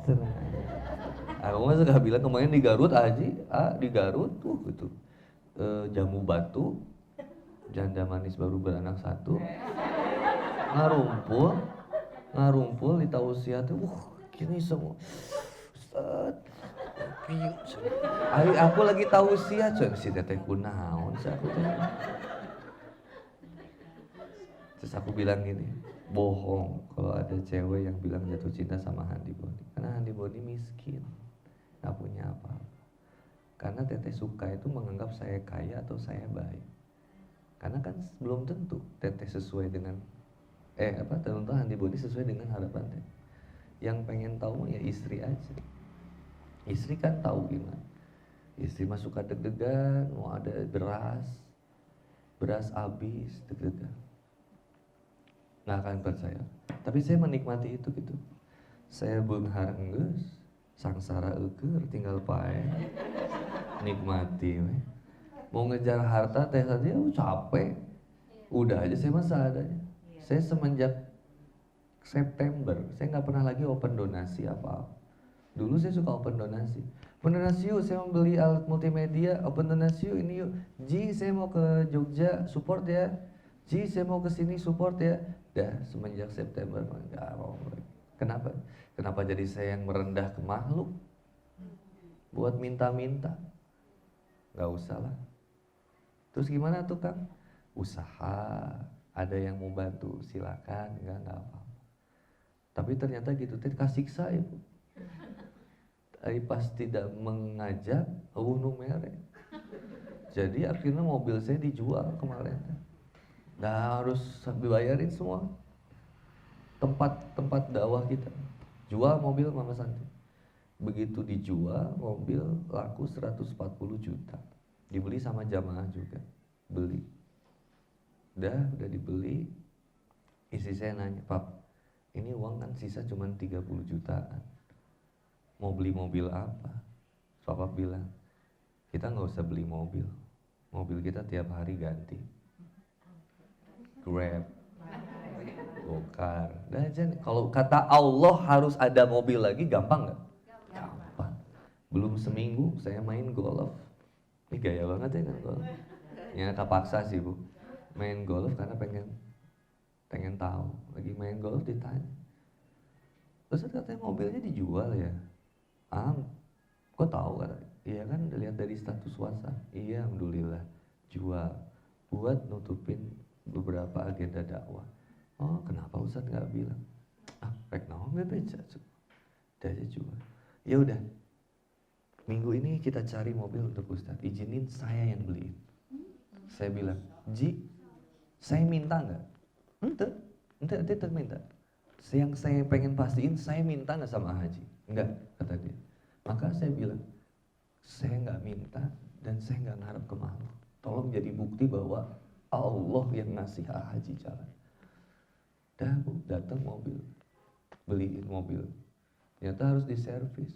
S1: aku mah suka bilang kemarin di Garut aja, di Garut tuh gitu, jamu batu, janda manis baru beranak 1, ngarumpul di tausiah tuh, gini semua, Ustaz, aku lagi tausiah, coy, si teteh kunaon, terus aku bilang gini, bohong kalau ada cewek yang bilang jatuh cinta sama Handi Boni, karena Handi Boni miskin, nggak punya apa. Karena teteh suka itu menganggap saya kaya atau saya baik. Karena kan belum tentu teteh sesuai dengan tentu Handi Boni sesuai dengan harapan teteh. Yang pengen tahu ya istri aja. Istri kan tahu gimana. Istri mah suka deg-degan, mau ada beras habis, deg-degan. Nggak akan percaya. Tapi saya menikmati itu gitu. Saya beunghar geus, sangsara eukeur tinggal pae. Nikmati we. Mau ngejar harta teh saja capek. Udah aja saya mah seadanya. Saya semenjak September, saya nggak pernah lagi open donasi apa-apa. Dulu saya suka open donasi. Open donasi yuk, saya mau beli alat multimedia. Open donasi yuk, ini yuk. Ji, saya mau ke Jogja, support ya. Ji, saya mau ke sini, support ya. Dah, semenjak September, enggak mau. Kenapa? Kenapa jadi saya yang merendah ke makhluk? Buat minta-minta. Nggak usah lah. Terus gimana tuh Kang? Usaha, ada yang mau bantu, silakan, enggak apa-apa. Tapi ternyata gitu, kasih siksa ibu. Pas tidak mengajak, bunuh merek. Jadi akhirnya mobil saya dijual kemarin. Nah harus dibayarin semua. Tempat dakwah kita. Jual mobil Mama Santi. Begitu dijual, mobil laku 140 juta. Dibeli sama jamaah juga. Beli. Udah dibeli. Istri saya nanya, Pap, ini uang kan sisa cuma 30 jutaan. Mau beli mobil apa? Papa bilang, kita nggak usah beli mobil. Mobil kita tiap hari ganti. Grab, Gokar. Kalau kata Allah harus ada mobil lagi, gampang nggak? Gampang. Belum seminggu saya main golf. Ini gaya banget ya kan golf. Ya kepaksa sih bu. Main golf karena pengen tahu. Lagi main golf ditanya. Terus katanya mobilnya dijual ya. Kok tahu kan? Iya kan dilihat dari status WhatsApp. Iya alhamdulillah jual buat nutupin beberapa agenda dakwah. Oh kenapa Ustaz nggak bilang? Rek naon nggak beca, udah aja jual. Ya udah, minggu ini kita cari mobil untuk Ustaz. Izinin saya yang beliin. Saya bilang, Ji, saya minta nggak? Ente minta. Yang saya pengen pastiin, saya minta nggak sama Haji? Enggak, kata dia. Maka saya bilang, saya nggak minta dan saya nggak ngarep ke makhluk. Tolong jadi bukti bahwa Allah yang ngasih Haji jalan. Dah bu, datang mobil, beliin mobil. Ternyata harus diservis.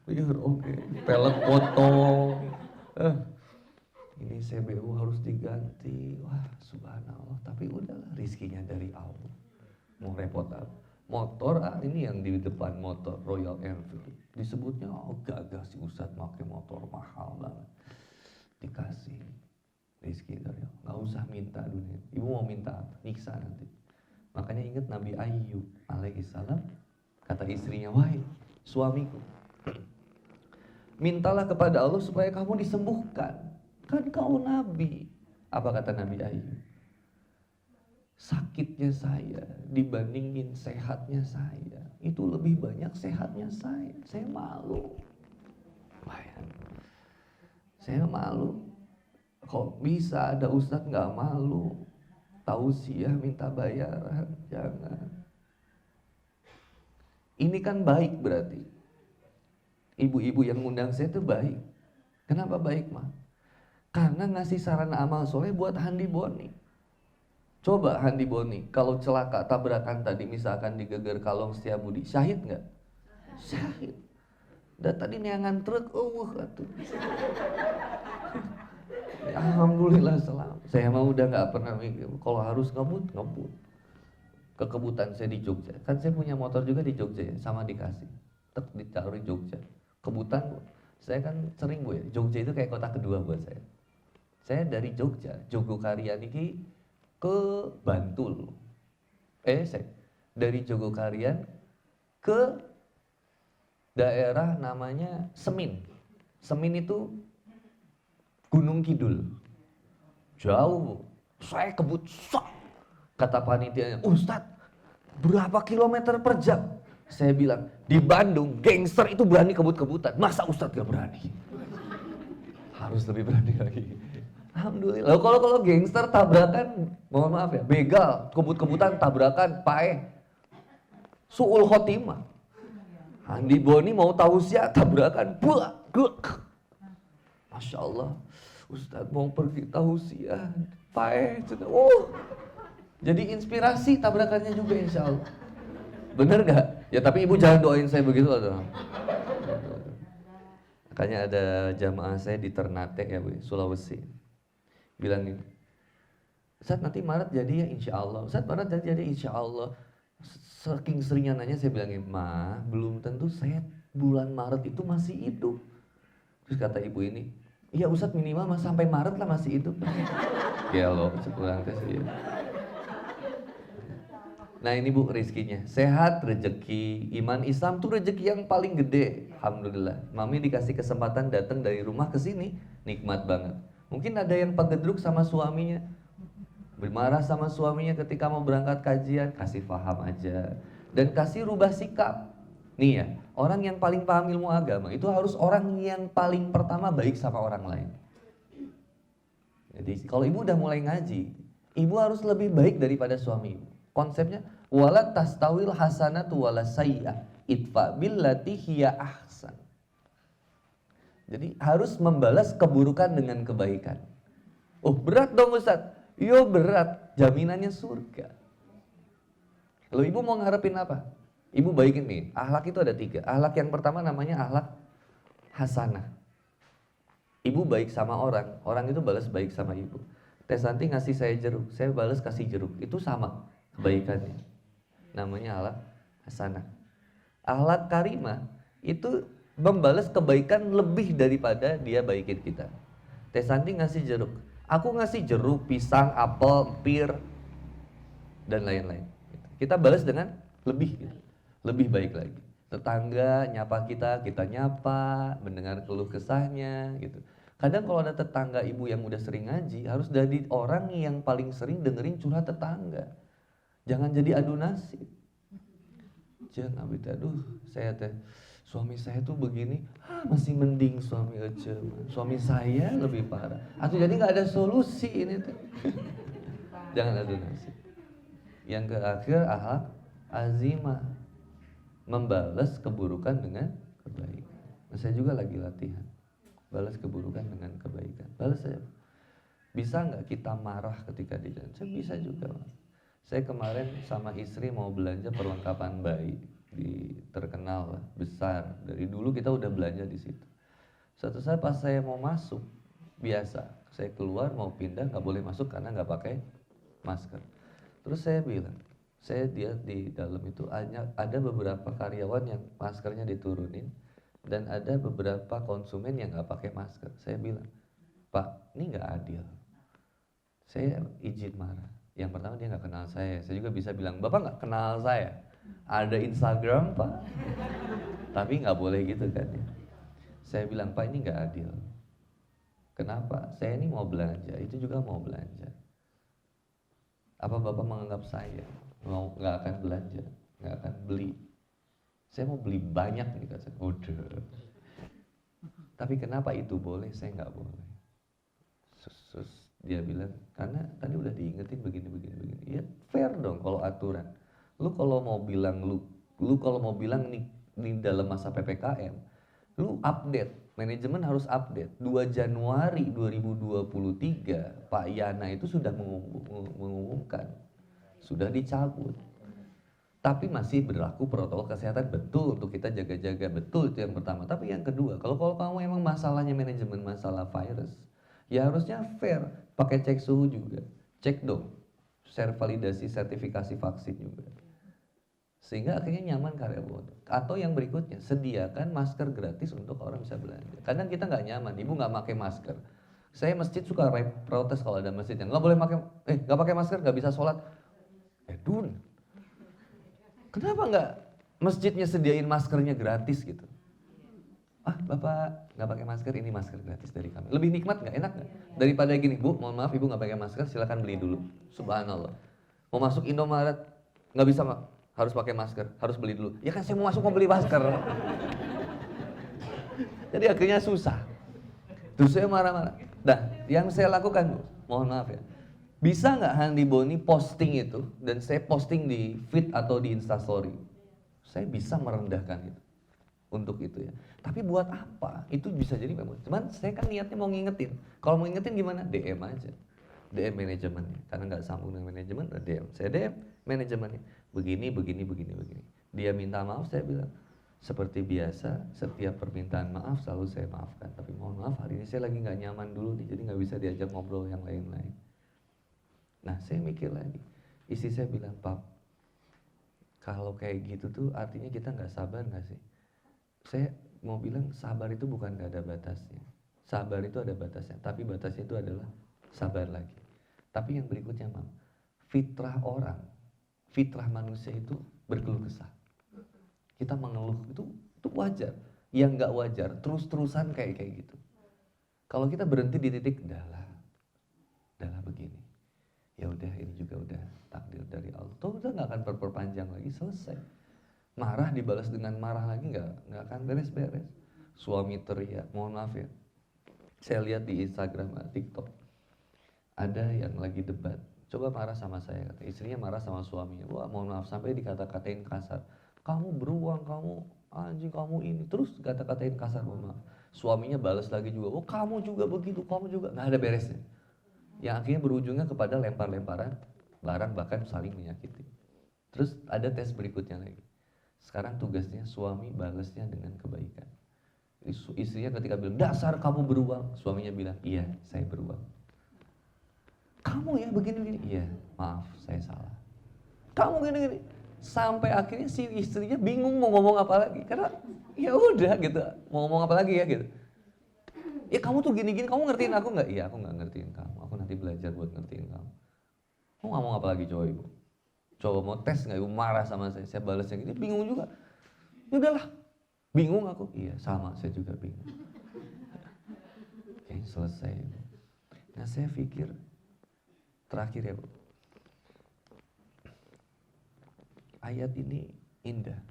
S1: Biar oke, pelek potong. Ini CBU harus diganti. Wah subhanallah. Tapi udahlah, rizkinya dari Allah. Mau repot apa? Motor ini yang di depan motor Royal Enfield disebutnya gagah si Ustadz pakai motor mahal banget. Dikasih rizki dari Allah. Nggak usah minta dunia. Ibu mau minta apa? Nyiksa nanti. Makanya ingat Nabi Ayyub alaihissalam kata istrinya, wahai suamiku, mintalah kepada Allah supaya kamu disembuhkan. Kan kau Nabi. Apa kata Nabi Ayyub? Sakitnya saya dibandingin sehatnya saya, itu lebih banyak sehatnya saya. Saya malu. Saya malu. Kok bisa ada ustadz nggak malu? Tausiah minta bayaran, jangan. Ini kan baik berarti. Ibu-ibu yang ngundang saya itu baik. Kenapa baik mah? Karena ngasih saran amal soleh buat Handi Boni. Coba Handi Boni, kalau celaka tabrakan tadi misalkan di Geger Kalong Setiabudi, syahid nggak? Syahid. Dan tadi neangan truk, atuh. Alhamdulillah selamat. Saya mah udah nggak pernah mikir, kalau harus ngebut. Kekebutan saya di Jogja, kan saya punya motor juga di Jogja ya, sama dikasih. Ditaruh di Jogja. Kebutan, saya kan sering bu ya, Jogja itu kayak kota kedua buat saya. Saya dari Jogja, Jogokarian ini ke Bantul. Dari Jogokarian ke daerah namanya Semin. Semin itu Gunung Kidul. Jauh. Saya kebut sok. Kata panitianya, Ustadz, berapa kilometer per jam? Saya bilang, di Bandung gangster itu berani kebut-kebutan. Masa Ustadz gak berani? Harus lebih berani lagi. Alhamdulillah. Kalau gangster tabrakan, mohon maaf ya, begal, kebut-kebutan, tabrakan, paeh, su'ul khotimah. Handi Boni mau tausiah, tabrakan, buak. Masya Allah, Ustadz mau pergi tausiah, paeh, jadi inspirasi tabrakannya juga insya Allah. Bener gak? Ya tapi ibu jangan doain saya begitu loh. Makanya ada jamaah saya di Ternate ya bu, Sulawesi. Bilang gini, Ustadz nanti Maret jadi ya insya Allah. Ustadz Maret jadi insya Allah. Saking seringnya nanya, saya bilangin, Ma, belum tentu saya bulan Maret itu masih hidup. Terus kata ibu ini, iya Ustadz minimal sampai Maret lah masih hidup. Gelo, sepulang tes ya. Nah ini Bu rezekinya, sehat, rezeki, iman Islam tuh rezeki yang paling gede. Alhamdulillah, Mami dikasih kesempatan datang dari rumah ke sini, nikmat banget. Mungkin ada yang pegedruk sama suaminya, bermarah sama suaminya ketika mau berangkat kajian, kasih paham aja. Dan kasih rubah sikap. Nih ya, orang yang paling paham ilmu agama itu harus orang yang paling pertama baik sama orang lain. Jadi kalau ibu udah mulai ngaji, ibu harus lebih baik daripada suami ibu. Konsepnya, wala tastawil hasanatu wala sayyi'ah, idfa billati hiya ahsan. Jadi harus membalas keburukan dengan kebaikan. Oh berat dong Ustaz. Yo berat, jaminannya surga. Lalu ibu mau ngarepin apa? Ibu baikin nih, akhlak itu ada 3. Akhlak yang pertama namanya akhlak hasanah. Ibu baik sama orang, orang itu balas baik sama ibu. Teh Santi ngasih saya jeruk, saya balas kasih jeruk. Itu sama kebaikannya. Namanya akhlak hasanah. Akhlak karimah itu membalas kebaikan lebih daripada dia baikin kita. Teh Santi ngasih jeruk, aku ngasih jeruk, pisang, apel, pir, dan lain-lain. Kita balas dengan lebih gitu. Lebih baik lagi. Tetangga nyapa kita, kita nyapa, mendengar keluh kesahnya gitu. Kadang kalau ada tetangga ibu yang udah sering ngaji, harus jadi orang yang paling sering dengerin curhat tetangga. Jangan jadi adu nasib. Jangan aduh, saya teh suami saya tuh begini, masih mending suami Ece. Suami saya lebih parah. Atau jadi nggak ada solusi ini tuh. Jangan adu nasib. Yang terakhir akhlak azimah, membalas keburukan dengan kebaikan. Nah, saya juga lagi latihan balas keburukan dengan kebaikan. Balas saya. Bisa nggak kita marah ketika di jalan? Saya bisa juga. Saya kemarin sama istri mau belanja perlengkapan bayi di terkenal lah, besar. Dari dulu kita udah belanja di situ. Suatu saat pas saya mau masuk, biasa saya keluar mau pindah nggak boleh masuk karena nggak pakai masker. Terus saya bilang, saya lihat di dalam itu ada beberapa karyawan yang maskernya diturunin dan ada beberapa konsumen yang nggak pakai masker. Saya bilang, Pak, ini nggak adil. Saya izin marah. Yang pertama dia nggak kenal saya. Saya juga bisa bilang, Bapak nggak kenal saya. Ada Instagram Pak, tapi nggak boleh gitu kan ya. Saya bilang, Pak ini nggak adil. Kenapa? Saya ini mau belanja, itu juga mau belanja. Apa Bapak menganggap saya nggak akan belanja, nggak akan beli? Saya mau beli banyak nih kata saya. Udah. Tapi kenapa itu boleh, saya nggak boleh? Sus, dia bilang, karena tadi udah diingetin begini. Ya fair dong kalau aturan. Lu kalau mau bilang kalau mau bilang nih dalam masa PPKM, lu update, manajemen harus update. 2 Januari 2023, Pak Yana itu sudah mengumumkan, sudah dicabut. Tapi masih berlaku protokol kesehatan, betul untuk kita jaga-jaga, betul itu yang pertama. Tapi yang kedua, kalau kamu emang masalahnya manajemen, masalah virus, ya harusnya fair, pakai cek suhu juga, cek dong, validasi sertifikasi vaksin juga. Sehingga akhirnya nyaman karyawan. Atau yang berikutnya, sediakan masker gratis untuk orang bisa belanja. Kadang kita nggak nyaman, ibu nggak pakai masker. Saya masjid suka protes kalau ada masjid yang nggak boleh pakai masker, nggak bisa sholat. Dun, kenapa nggak masjidnya sediain maskernya gratis gitu? Bapak nggak pakai masker, ini masker gratis dari kami. Lebih nikmat nggak? Enak nggak? Daripada gini, Bu, mohon maaf ibu nggak pakai masker, silakan beli dulu. Subhanallah. Mau masuk Indomaret nggak bisa, harus pakai masker, harus beli dulu. Ya kan saya mau masuk mau beli masker. Jadi akhirnya susah. Terus saya marah-marah. Nah, yang saya lakukan, Bu, mohon maaf ya. Bisa nggak Handi Boni posting itu dan saya posting di feed atau di Instastory? Saya bisa merendahkan itu untuk itu ya. Tapi buat apa? Itu bisa jadi memang. Cuman saya kan niatnya mau ngingetin. Kalau mau ngingetin gimana? DM aja. DM manajemennya. Karena nggak sambung dengan manajemen, DM. Saya DM manajemennya. Begini. Dia minta maaf, saya bilang seperti biasa. Setiap permintaan maaf selalu saya maafkan. Tapi mohon maaf hari ini saya lagi nggak nyaman dulu nih, jadi nggak bisa diajak ngobrol yang lain-lain. Nah saya mikir lagi, istri saya bilang, Pak, Kalau kayak gitu tuh artinya kita nggak sabar nggak sih? Saya mau bilang sabar itu bukan nggak ada batasnya. Sabar itu ada batasnya, tapi batasnya itu adalah sabar lagi. Tapi yang berikutnya, Mam, fitrah orang, fitrah manusia itu berkeluh kesah. Kita mengeluh itu wajar. Yang nggak wajar terus-terusan kayak gitu. Kalau kita berhenti di titik dah lah begini. Ya udah, ini juga udah takdir dari Allah. Tuh udah nggak akan perpanjang lagi, selesai. Marah dibalas dengan marah lagi nggak akan beres-beres. Suami teriak, mohon maaf ya. Saya lihat di Instagram, TikTok, ada yang lagi debat. Coba marah sama saya, kata istrinya marah sama suaminya. Wah, mohon maaf, sampai dikata-katain kasar. Kamu beruang, kamu anjing, kamu ini. Terus kata-katain kasar, mohon maaf. Suaminya balas lagi juga. Oh, kamu juga begitu, kamu juga. Nggak ada beresnya. Yang akhirnya berujungnya kepada lempar-lemparan, larang, bahkan saling menyakiti. Terus ada tes berikutnya lagi. Sekarang tugasnya suami balasnya dengan kebaikan. Istrinya ketika bilang, dasar kamu beruang. Suaminya bilang, iya, saya beruang. Kamu ya begini-begini. Iya, maaf, saya salah. Kamu gini-gini. Sampai akhirnya si istrinya bingung mau ngomong apa lagi. Karena ya udah gitu, mau ngomong apa lagi ya gitu. Ya kamu tuh gini-gini, kamu ngertiin aku nggak? Iya, aku nggak ngertiin kamu. Aku nanti belajar buat ngertiin kamu. Kamu ngomong apa lagi coba ibu? Coba mau tes nggak ibu, marah sama saya balas yang gini, bingung juga. Ya udahlah, bingung aku. Iya, sama, saya juga bingung. Kayaknya selesai. Nah, saya pikir terakhir ya Bu, ayat ini indah.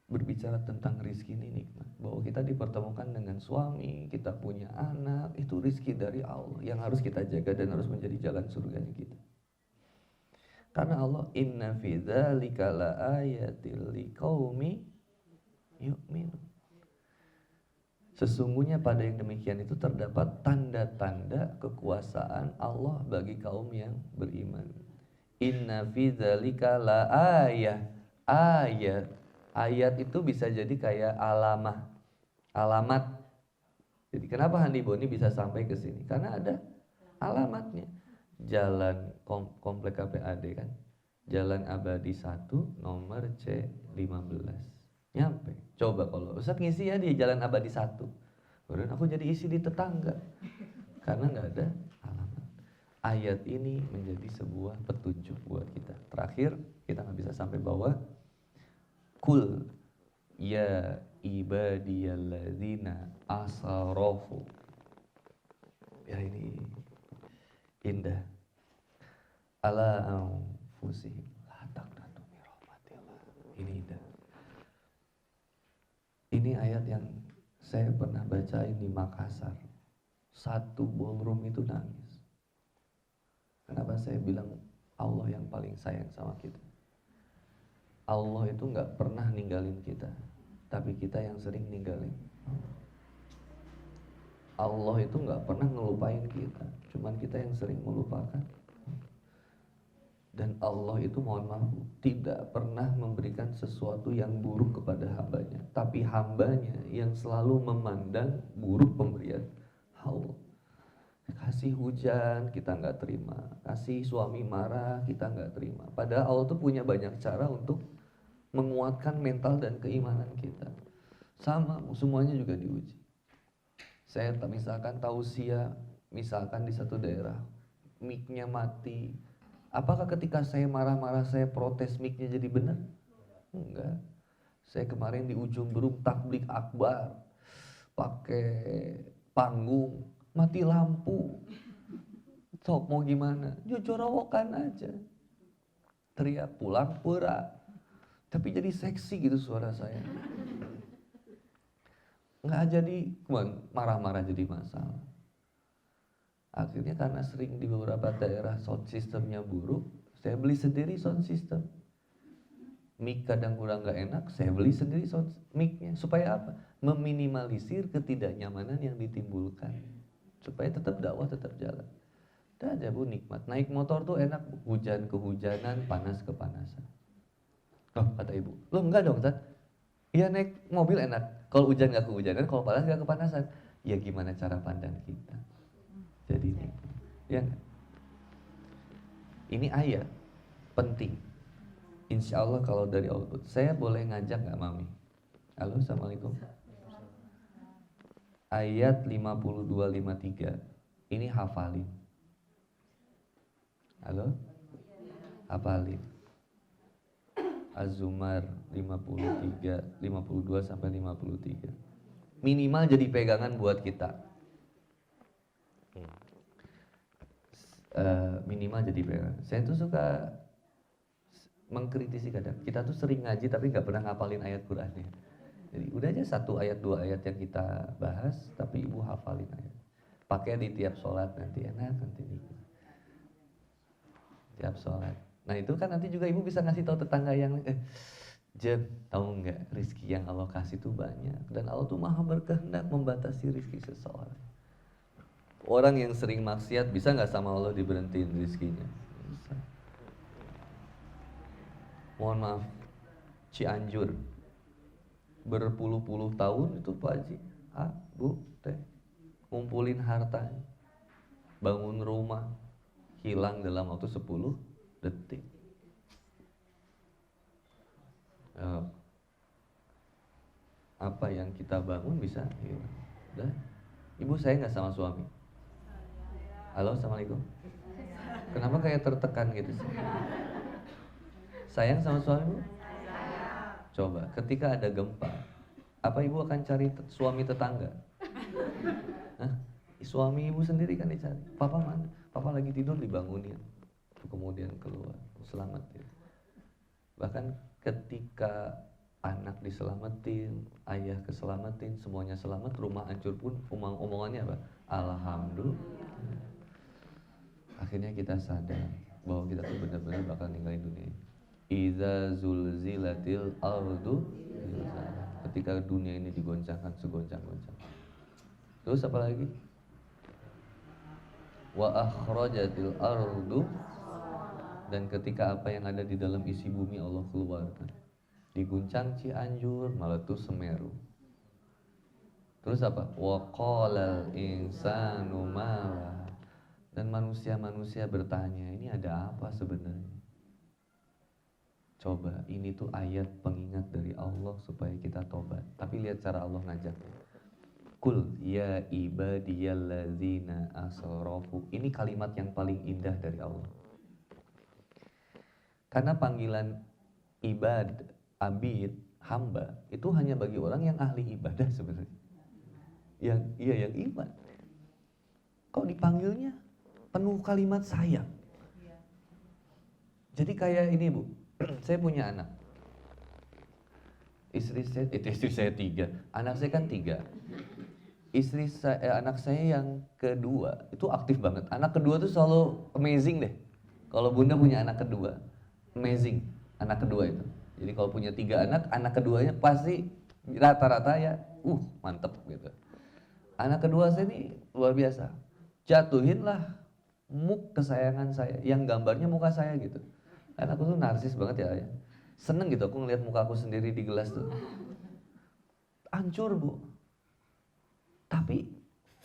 S1: Berbicara tentang rizki ini nikmat. Bahwa kita dipertemukan dengan suami, kita punya anak, itu rizki dari Allah yang harus kita jaga dan harus menjadi jalan surganya kita. Karena Allah, inna fi dzalika laayatil liqaumi yu'minun. Sesungguhnya pada yang demikian itu terdapat tanda-tanda kekuasaan Allah bagi kaum yang beriman. Inna fi dzalika ayat. Ayat itu bisa jadi kayak alamat. Jadi kenapa Handi Boni bisa sampai ke sini? Karena ada alamatnya. Jalan komplek KPAD kan. Jalan Abadi 1 nomor C15. Nyampe. Coba kalau Ustaz ngisi ya di Jalan Abadi 1. Kemudian aku jadi isi di tetangga. Karena nggak ada alamat. Ayat ini menjadi sebuah petunjuk buat kita. Terakhir, kita nggak bisa sampai bawah. Kul ya ibadiyalladzina asrafu. Ya ini indah. Ala anfusihim la taqnatu min rahmatillah. Ini indah. Ini ayat yang saya pernah bacain di Makassar. Satu ballroom itu nangis. Kenapa saya bilang Allah yang paling sayang sama kita? Allah itu nggak pernah ninggalin kita, tapi kita yang sering ninggalin. Allah itu nggak pernah ngelupain kita, cuman kita yang sering melupakan. Dan Allah itu, mohon maaf, tidak pernah memberikan sesuatu yang buruk kepada hambanya, tapi hambanya yang selalu memandang buruk pemberian Allah. Kasih hujan kita nggak terima, kasih suami marah kita nggak terima. Padahal Allah tuh punya banyak cara untuk menguatkan mental dan keimanan kita. Sama, semuanya juga diuji. Saya misalkan tausiah, misalkan di satu daerah mic-nya mati. Apakah ketika saya marah-marah saya protes mic-nya jadi benar? Enggak. Saya kemarin di ujung Berung takblik akbar, pakai panggung, mati lampu. Sok mau gimana? Jojorowokan aja. Teriak pulang pura. Tapi jadi seksi gitu suara saya. Nggak jadi, marah-marah jadi masalah. Akhirnya karena sering di beberapa daerah sound systemnya buruk, saya beli sendiri sound system. Mic kadang kurang nggak enak, saya beli sendiri sound mic-nya. Supaya apa? Meminimalisir ketidaknyamanan yang ditimbulkan. Supaya tetap dakwah tetap jalan. Udah aja Bu, nikmat. Naik motor tuh enak, hujan kehujanan, panas kepanasan. Loh, kata ibu, lo enggak dong Ustaz? Iya, naik mobil enak, kalau hujan gak kehujanan, kalau panas gak kepanasan. Ya gimana cara pandang kita? Jadi ini, ya enggak? Ini ayat penting. Insya Allah kalau dari Allah, saya boleh ngajak nggak Mami? Halo, Assalamualaikum. Ayat 52-53 ini hafalin. Halo? Hafalin. Az-Zumar 53, 52 sampai 53. Minimal jadi pegangan buat kita. Minimal jadi pegangan. Saya tuh suka mengkritisi kadang. Kita tuh sering ngaji tapi nggak pernah ngapalin ayat Qur'annya. Jadi udah aja 1 ayat 2 ayat yang kita bahas, tapi ibu hafalin ayat. Pakai di tiap sholat nanti enak nanti nih. Tiap sholat. Nah itu kan nanti juga ibu bisa ngasih tahu tetangga yang Jen, tahu nggak rizki yang Allah kasih tuh banyak dan Allah tuh maha berkehendak membatasi rizki seseorang. Orang yang sering maksiat bisa nggak sama Allah diberhentiin rizkinya? Bisa. Mohon maaf, Cianjur berpuluh-puluh tahun itu Pak Haji, Bu, Teh, ngumpulin harta, bangun rumah, hilang dalam waktu 10 detik. Apa yang kita bangun bisa hilang. Udah. Ibu saya nggak sama suami. Halo, Assalamualaikum. Kenapa kayak tertekan gitu sih? Sayang sama suami bu? Coba, ketika ada gempa, apa ibu akan cari suami tetangga? Hah? Suami ibu sendiri kan dicari. Papa mana? Papa lagi tidur dibangunin. Kemudian keluar, selamat ya. Bahkan ketika anak diselamatin, ayah keselamatin, semuanya selamat, rumah hancur pun omongannya apa? Alhamdulillah. Akhirnya kita sadar bahwa kita tuh benar-benar bakal ninggalin dunia ini. Iza zulzilatil ardu, ketika dunia ini digoncangkan segoncang-goncang. Terus apa lagi? Wa akhrajatil ardu, dan ketika apa yang ada di dalam isi bumi Allah keluarkan. Diguncang Cianjur, meletus Semeru. Terus apa? Wa qalal insanu ma. Dan manusia-manusia bertanya, ini ada apa sebenarnya? Coba, ini tuh ayat pengingat dari Allah supaya kita tobat. Tapi lihat cara Allah ngajaknya. Kul ya ibadiyalladzina asrafu. Ini kalimat yang paling indah dari Allah. Karena panggilan ibad, abid, hamba itu hanya bagi orang yang ahli ibadah sebenarnya. Yang iman. Kok dipanggilnya penuh kalimat sayang. Jadi kayak ini bu, saya punya anak. Istri saya 3, anak saya kan 3. Anak saya yang kedua itu aktif banget. Anak kedua tuh selalu amazing deh. Kalau bunda punya anak kedua, amazing anak kedua itu. Jadi kalau punya 3 anak, anak keduanya pasti rata-rata ya, mantep gitu. Anak kedua saya ini luar biasa. Jatuhinlah muk kesayangan saya, yang gambarnya muka saya gitu. Karena aku tuh narsis banget ya. Seneng gitu aku ngeliat muka aku sendiri di gelas tuh. Hancur bu. Tapi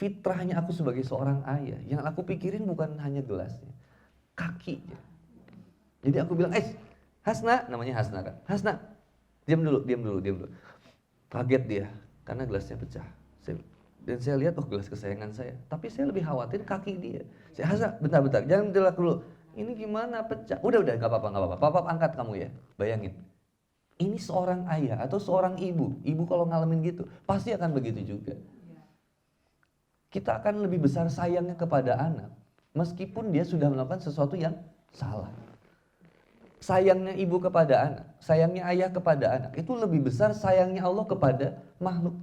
S1: fitrahnya aku sebagai seorang ayah, yang aku pikirin bukan hanya gelasnya, kakinya. Jadi aku bilang, Hasna, namanya Hasna kan. Hasna, diam dulu. Kaget dia, karena gelasnya pecah. Dan saya lihat, gelas kesayangan saya. Tapi saya lebih khawatir kaki dia. Hasna, bentar, jangan dilak dulu. Ini gimana pecah? Udah, gak apa-apa. Papa angkat kamu ya. Bayangin. Ini seorang ayah atau seorang ibu. Ibu kalau ngalamin gitu, pasti akan begitu juga. Kita akan lebih besar sayangnya kepada anak. Meskipun dia sudah melakukan sesuatu yang salah. Sayangnya ibu kepada anak, sayangnya ayah kepada anak, itu lebih besar sayangnya Allah kepada makhluk.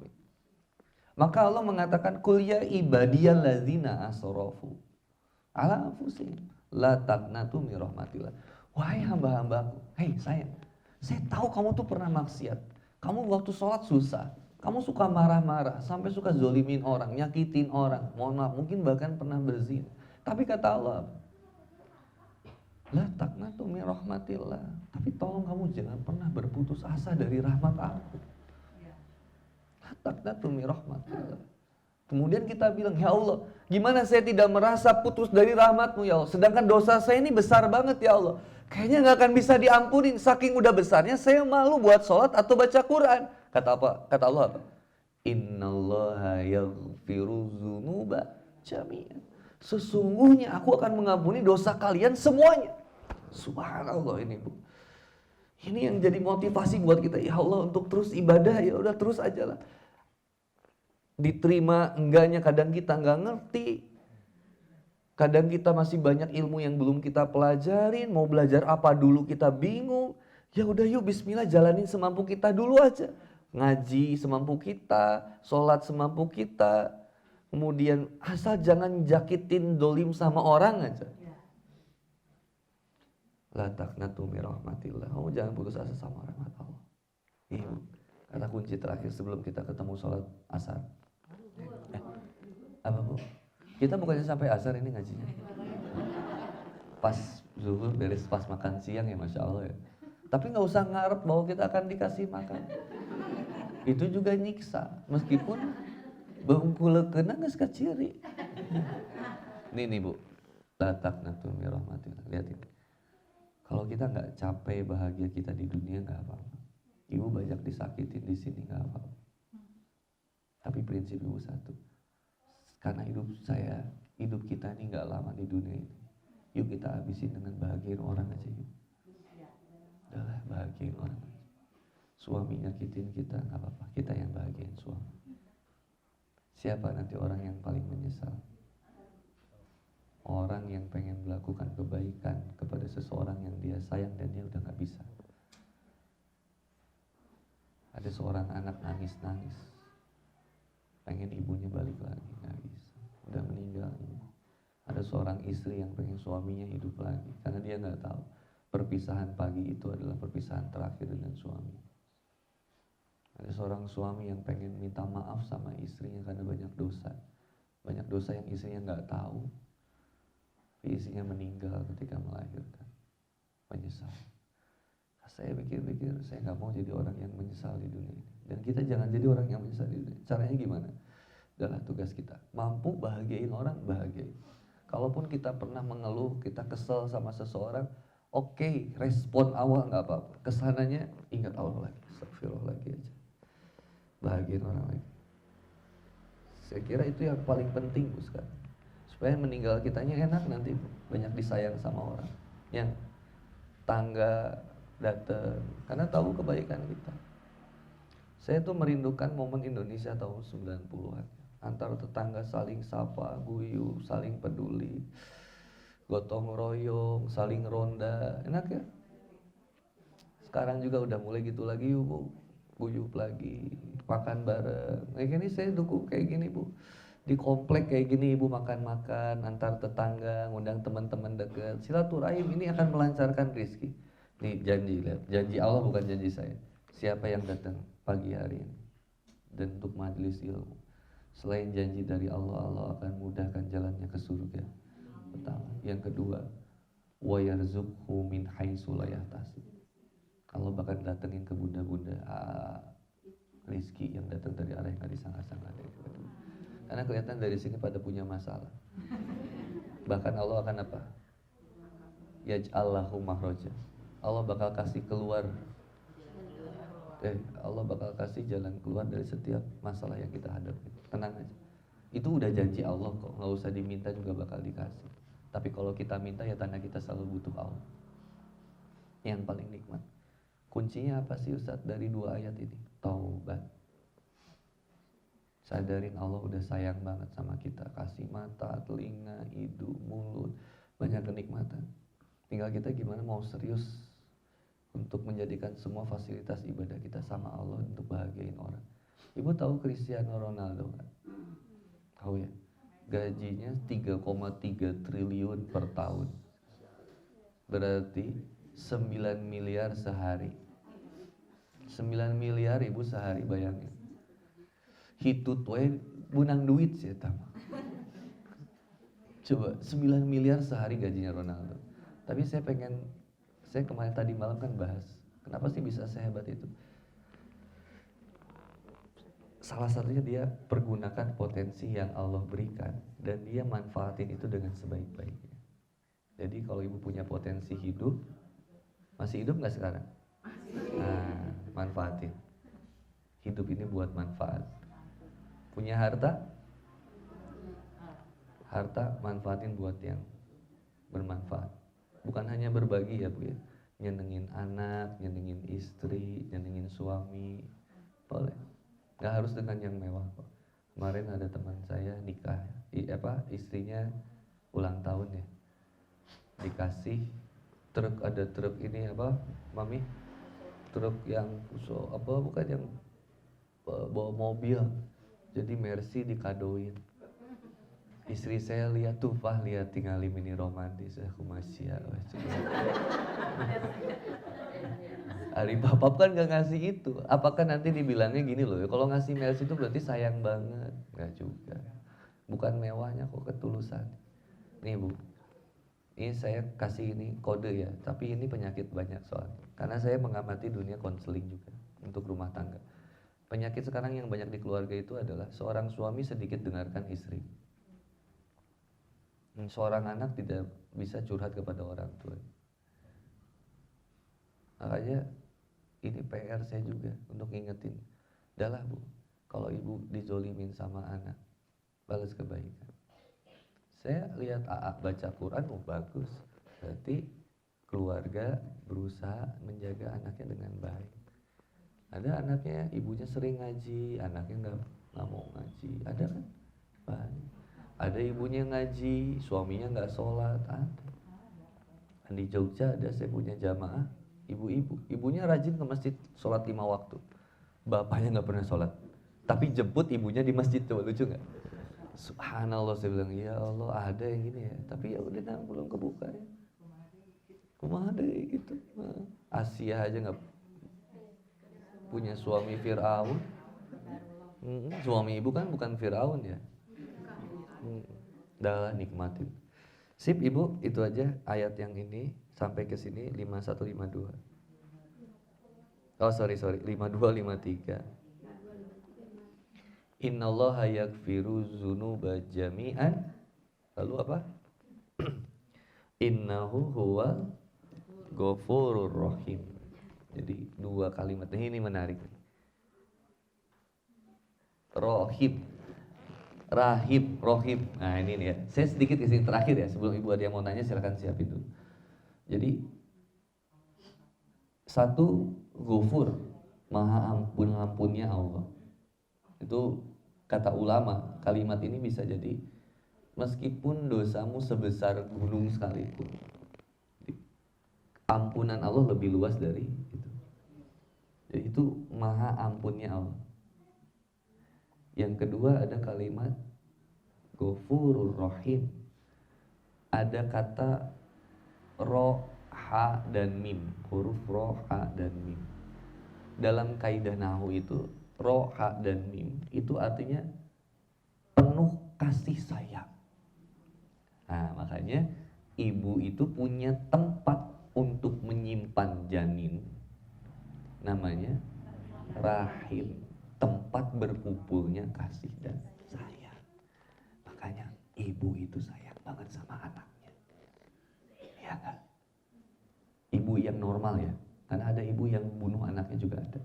S1: Maka Allah mengatakan, Qul ya ibadiyalladzina asrafu ala anfusihim la taqnatu min rahmatillah. Wahai hamba-hambaku, hei sayang, saya tahu kamu tuh pernah maksiat. Kamu waktu sholat susah, kamu suka marah-marah, sampai suka zolimin orang, nyakitin orang, mohon maaf, mungkin bahkan pernah berzina. Tapi kata Allah, la taqnatu min rahmatillah. Tapi tolong kamu jangan pernah berputus asa dari rahmat aku. La taqnatu min rahmatillah. Kemudian kita bilang, ya Allah, gimana saya tidak merasa putus dari rahmatmu ya Allah. Sedangkan dosa saya ini besar banget ya Allah. kayaknya nggak akan bisa diampunin. Saking udah besarnya saya malu buat sholat atau baca Quran. Kata apa? Kata Allah apa? Innallaha yaghfiru dzunuba jami'an. Sesungguhnya aku akan mengampuni dosa kalian semuanya. Subhanallah ini Bu. Ini yang jadi motivasi buat kita. Ya Allah untuk terus ibadah, ya udah terus aja lah. Diterima enggaknya kadang kita nggak ngerti. Kadang kita masih banyak ilmu yang belum kita pelajarin, mau belajar apa dulu kita bingung. Ya udah yuk bismillah jalanin semampu kita dulu aja. Ngaji semampu kita, sholat semampu kita. Kemudian asal jangan jakitin dolim sama orang aja. La taqnatu min rahmatillah. Kamu jangan putus asa sama rahmat Allah. Iya, kata kunci terakhir sebelum kita ketemu sholat asar. Apa Bu? Kita bukannya sampai asar ini ngajinya. Pas zuhur beres pas makan siang ya Masya Allah ya. Tapi nggak usah ngarep bahwa kita akan dikasih makan. Itu juga nyiksa. Meskipun bengkulekeuna geus kaciri. Nih Bu. La taqnatu min rahmatillah. Lihat ini. Kalau kita nggak capek bahagia kita di dunia nggak apa-apa. Ibu banyak disakitin di sini nggak apa-apa. Tapi prinsip ibu satu. Karena hidup kita ini nggak lama di dunia ini. Yuk kita habisin dengan bahagiain orang aja yuk. Udahlah bahagiain orang aja. Suami nyakitin kita nggak apa-apa. Kita yang bahagiain suami. Siapa nanti orang yang paling menyesal? Orang yang pengen melakukan kebaikan kepada seseorang yang dia sayang dan dia udah gak bisa. Ada seorang anak nangis-nangis, pengen ibunya balik lagi, gak bisa. Udah meninggal ibu. Ada seorang istri yang pengen suaminya hidup lagi, karena dia gak tahu perpisahan pagi itu adalah perpisahan terakhir dengan suami. Ada seorang suami yang pengen minta maaf sama istrinya karena banyak dosa. Banyak dosa yang istrinya gak tahu. Istrinya meninggal ketika melahirkan. Menyesal. Saya pikir-pikir, saya nggak mau jadi orang yang menyesal di dunia ini. Dan kita jangan jadi orang yang menyesal di dunia. Caranya gimana? Adalah tugas kita. Mampu bahagiain orang, bahagiain. Kalaupun kita pernah mengeluh, kita kesel sama seseorang, oke, respon awal nggak apa-apa. Kesananya ingat Allah lagi, astagfirullah lagi aja. Bahagiain orang lagi. Saya kira itu yang paling penting Bu sekarang. Supaya meninggal kitanya enak nanti, banyak disayang sama orang. Yang tangga datang karena tahu kebaikan kita. Saya tuh merindukan momen Indonesia tahun 90-an. Antar tetangga saling sapa, guyup, saling peduli. Gotong royong, saling ronda. Enak ya? Sekarang juga udah mulai gitu lagi yuk Bu. Guyup lagi, makan bareng. Kayak gini saya dukung kayak gini Bu. Di komplek kayak gini ibu makan-makan antar tetangga, ngundang teman-teman dekat. Silaturahim ini akan melancarkan rezeki. Nih janji, lihat. Janji Allah bukan janji saya. Siapa yang datang pagi hari ini dan untuk majelis ilmu, selain janji dari Allah, Allah akan mudahkan jalannya ke surga. Pertama. Yang kedua, wa yarzuqhu min haitsu la yahtasib. Allah bakal datengin ke bunda-bunda rezeki yang datang dari arah yang gak disangka-sangka. Karena kelihatan dari sini pada punya masalah. Bahkan Allah akan apa? Yaj'allahu makhraja. Allah bakal kasih keluar. Allah bakal kasih jalan keluar dari setiap masalah yang kita hadapi. Tenang aja. Itu udah janji Allah kok. Nggak usah diminta juga bakal dikasih. Tapi kalau kita minta ya tanda kita selalu butuh Allah. Yang paling nikmat. Kuncinya apa sih Ustadz dari 2 ayat ini? Taubat. Sadarin Allah udah sayang banget sama kita. Kasih mata, telinga, hidung, mulut. Banyak kenikmatan. Tinggal kita gimana mau serius untuk menjadikan semua fasilitas ibadah kita sama Allah untuk bahagiain orang. Ibu tahu Cristiano Ronaldo kan? Tahu ya? Gajinya 3,3 triliun per tahun. Berarti 9 miliar sehari. 9 miliar ibu sehari bayangin. Hitut we bunang duit sih tama. Coba 9 miliar sehari gajinya Ronaldo. Tapi saya kemarin tadi malam kan bahas, kenapa sih bisa sehebat itu? Salah satunya dia pergunakan potensi yang Allah berikan dan dia manfaatin itu dengan sebaik-baiknya. Jadi kalau ibu punya potensi hidup, Masih hidup nggak sekarang? Nah, manfaatin. Hidup ini buat manfaat. Punya harta? Harta manfaatin buat yang bermanfaat. Bukan hanya berbagi ya Bu ya. Nyenengin anak, nyenengin istri, nyenengin suami. Boleh. Nggak harus dengan yang mewah kok. Kemarin ada teman saya nikah, istrinya ulang tahun ya. Dikasih truk, ada truk ini apa, Mami? Truk yang bukan yang bawa mobil. Jadi Mercy dikadoin. Istri saya lihat tuh, lihat tinggalin ini romantis, aku masih ya. Ari Papap kan gak ngasih itu. Apakah nanti dibilangnya gini loh, kalau ngasih Mercy itu berarti sayang banget? Gak juga. Bukan mewahnya kok, ketulusan. Nih Bu, ini saya kasih ini kode ya, tapi ini penyakit banyak soalnya. Karena saya mengamati dunia konseling juga untuk rumah tangga. Penyakit sekarang yang banyak di keluarga itu adalah seorang suami sedikit dengarkan istri. Seorang anak tidak bisa curhat kepada orang tua. Makanya ini PR saya juga untuk ngingetin. Dah lah Bu, kalau ibu dizolimin sama anak, balas kebaikan. Saya lihat AA baca Quran, bagus. Berarti keluarga berusaha menjaga anaknya dengan baik. Ada anaknya, ibunya sering ngaji, anaknya nggak mau ngaji. Ada kan? Banyak. Ada ibunya ngaji, suaminya nggak sholat. Ada. Di Jogja ada, saya punya jamaah ibu-ibu. Ibunya rajin ke masjid, sholat 5 waktu. Bapaknya nggak pernah sholat. Tapi jemput ibunya di masjid, coba lucu nggak? Subhanallah, saya bilang, ya Allah ada yang gini ya. Tapi ya udah belum kebuka ya. Cuma ada gitu. Asia aja nggak punya suami Fir'aun. Suami ibu kan bukan Fir'aun ya. Dah nikmatin. Sip ibu, itu aja ayat yang ini sampai ke sini 5152. Oh sorry 5253. Innallaha yaghfiru dzunuba jami'an. Lalu apa? Innahu huwal ghafurur rahim. Jadi dua kalimat ini menarik. Rohim, rahim, rohim. Nah ini nih ya. Saya sedikit isi terakhir ya. Sebelum ibu ada yang mau nanya silakan siapin dulu. Jadi satu, ghafur, maha ampunnya Allah. Itu kata ulama. Kalimat ini bisa jadi meskipun dosamu sebesar gunung sekalipun, ampunan Allah lebih luas dari itu. Jadi itu maha ampunnya Allah. Yang kedua ada kalimat Ghafurur Rahim. Ada kata ro, ha, dan mim. Huruf ro, ha, dan mim. Dalam kaidah nahwu itu ro, ha, dan mim itu artinya penuh kasih sayang. Nah makanya ibu itu punya tempat untuk menyimpan janin, namanya rahim, tempat berkumpulnya kasih dan sayang. Makanya ibu itu sayang banget sama anaknya, ya kan? Ibu yang normal ya, karena ada ibu yang bunuh anaknya juga ada.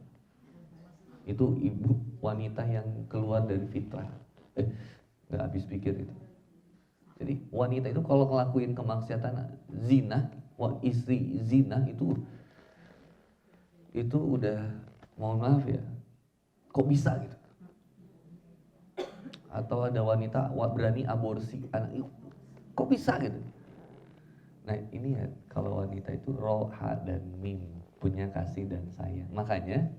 S1: Itu ibu wanita yang keluar dari fitrah, nggak habis pikir itu. Jadi wanita itu kalau ngelakuin kemaksiatan zina, istri zina itu udah, mohon maaf ya, kok bisa gitu? Atau ada wanita berani aborsi anak itu, kok bisa gitu? Nah ini ya, kalau wanita itu roha dan mim, punya kasih dan sayang. Makanya,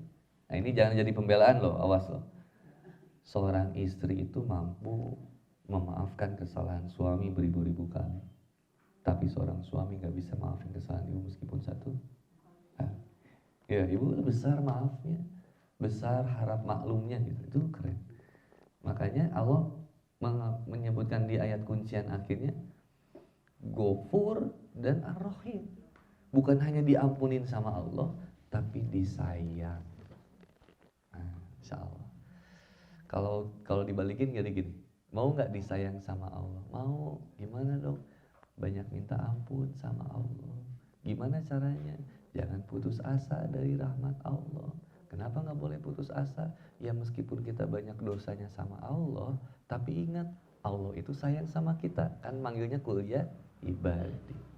S1: nah ini jangan jadi pembelaan loh, awas loh. Seorang istri itu mampu memaafkan kesalahan suami beribu-ribu kali, tapi seorang suami gak bisa maafin kesalahan ibu meskipun satu. Ya ibu besar maafnya, besar harap maklumnya gitu, itu keren. Makanya Allah menyebutkan di ayat kuncian akhirnya Ghafur dan Ar-Rahim. Bukan hanya diampunin sama Allah, tapi disayang. Nah, insya Allah. Kalau dibalikin jadi gini, mau nggak disayang sama Allah? Mau. Gimana dong? Banyak minta ampun sama Allah. Gimana caranya? Jangan putus asa dari rahmat Allah. Kenapa nggak boleh putus asa? Ya meskipun kita banyak dosanya sama Allah, tapi ingat Allah itu sayang sama kita. Kan manggilnya qul ya ibadi.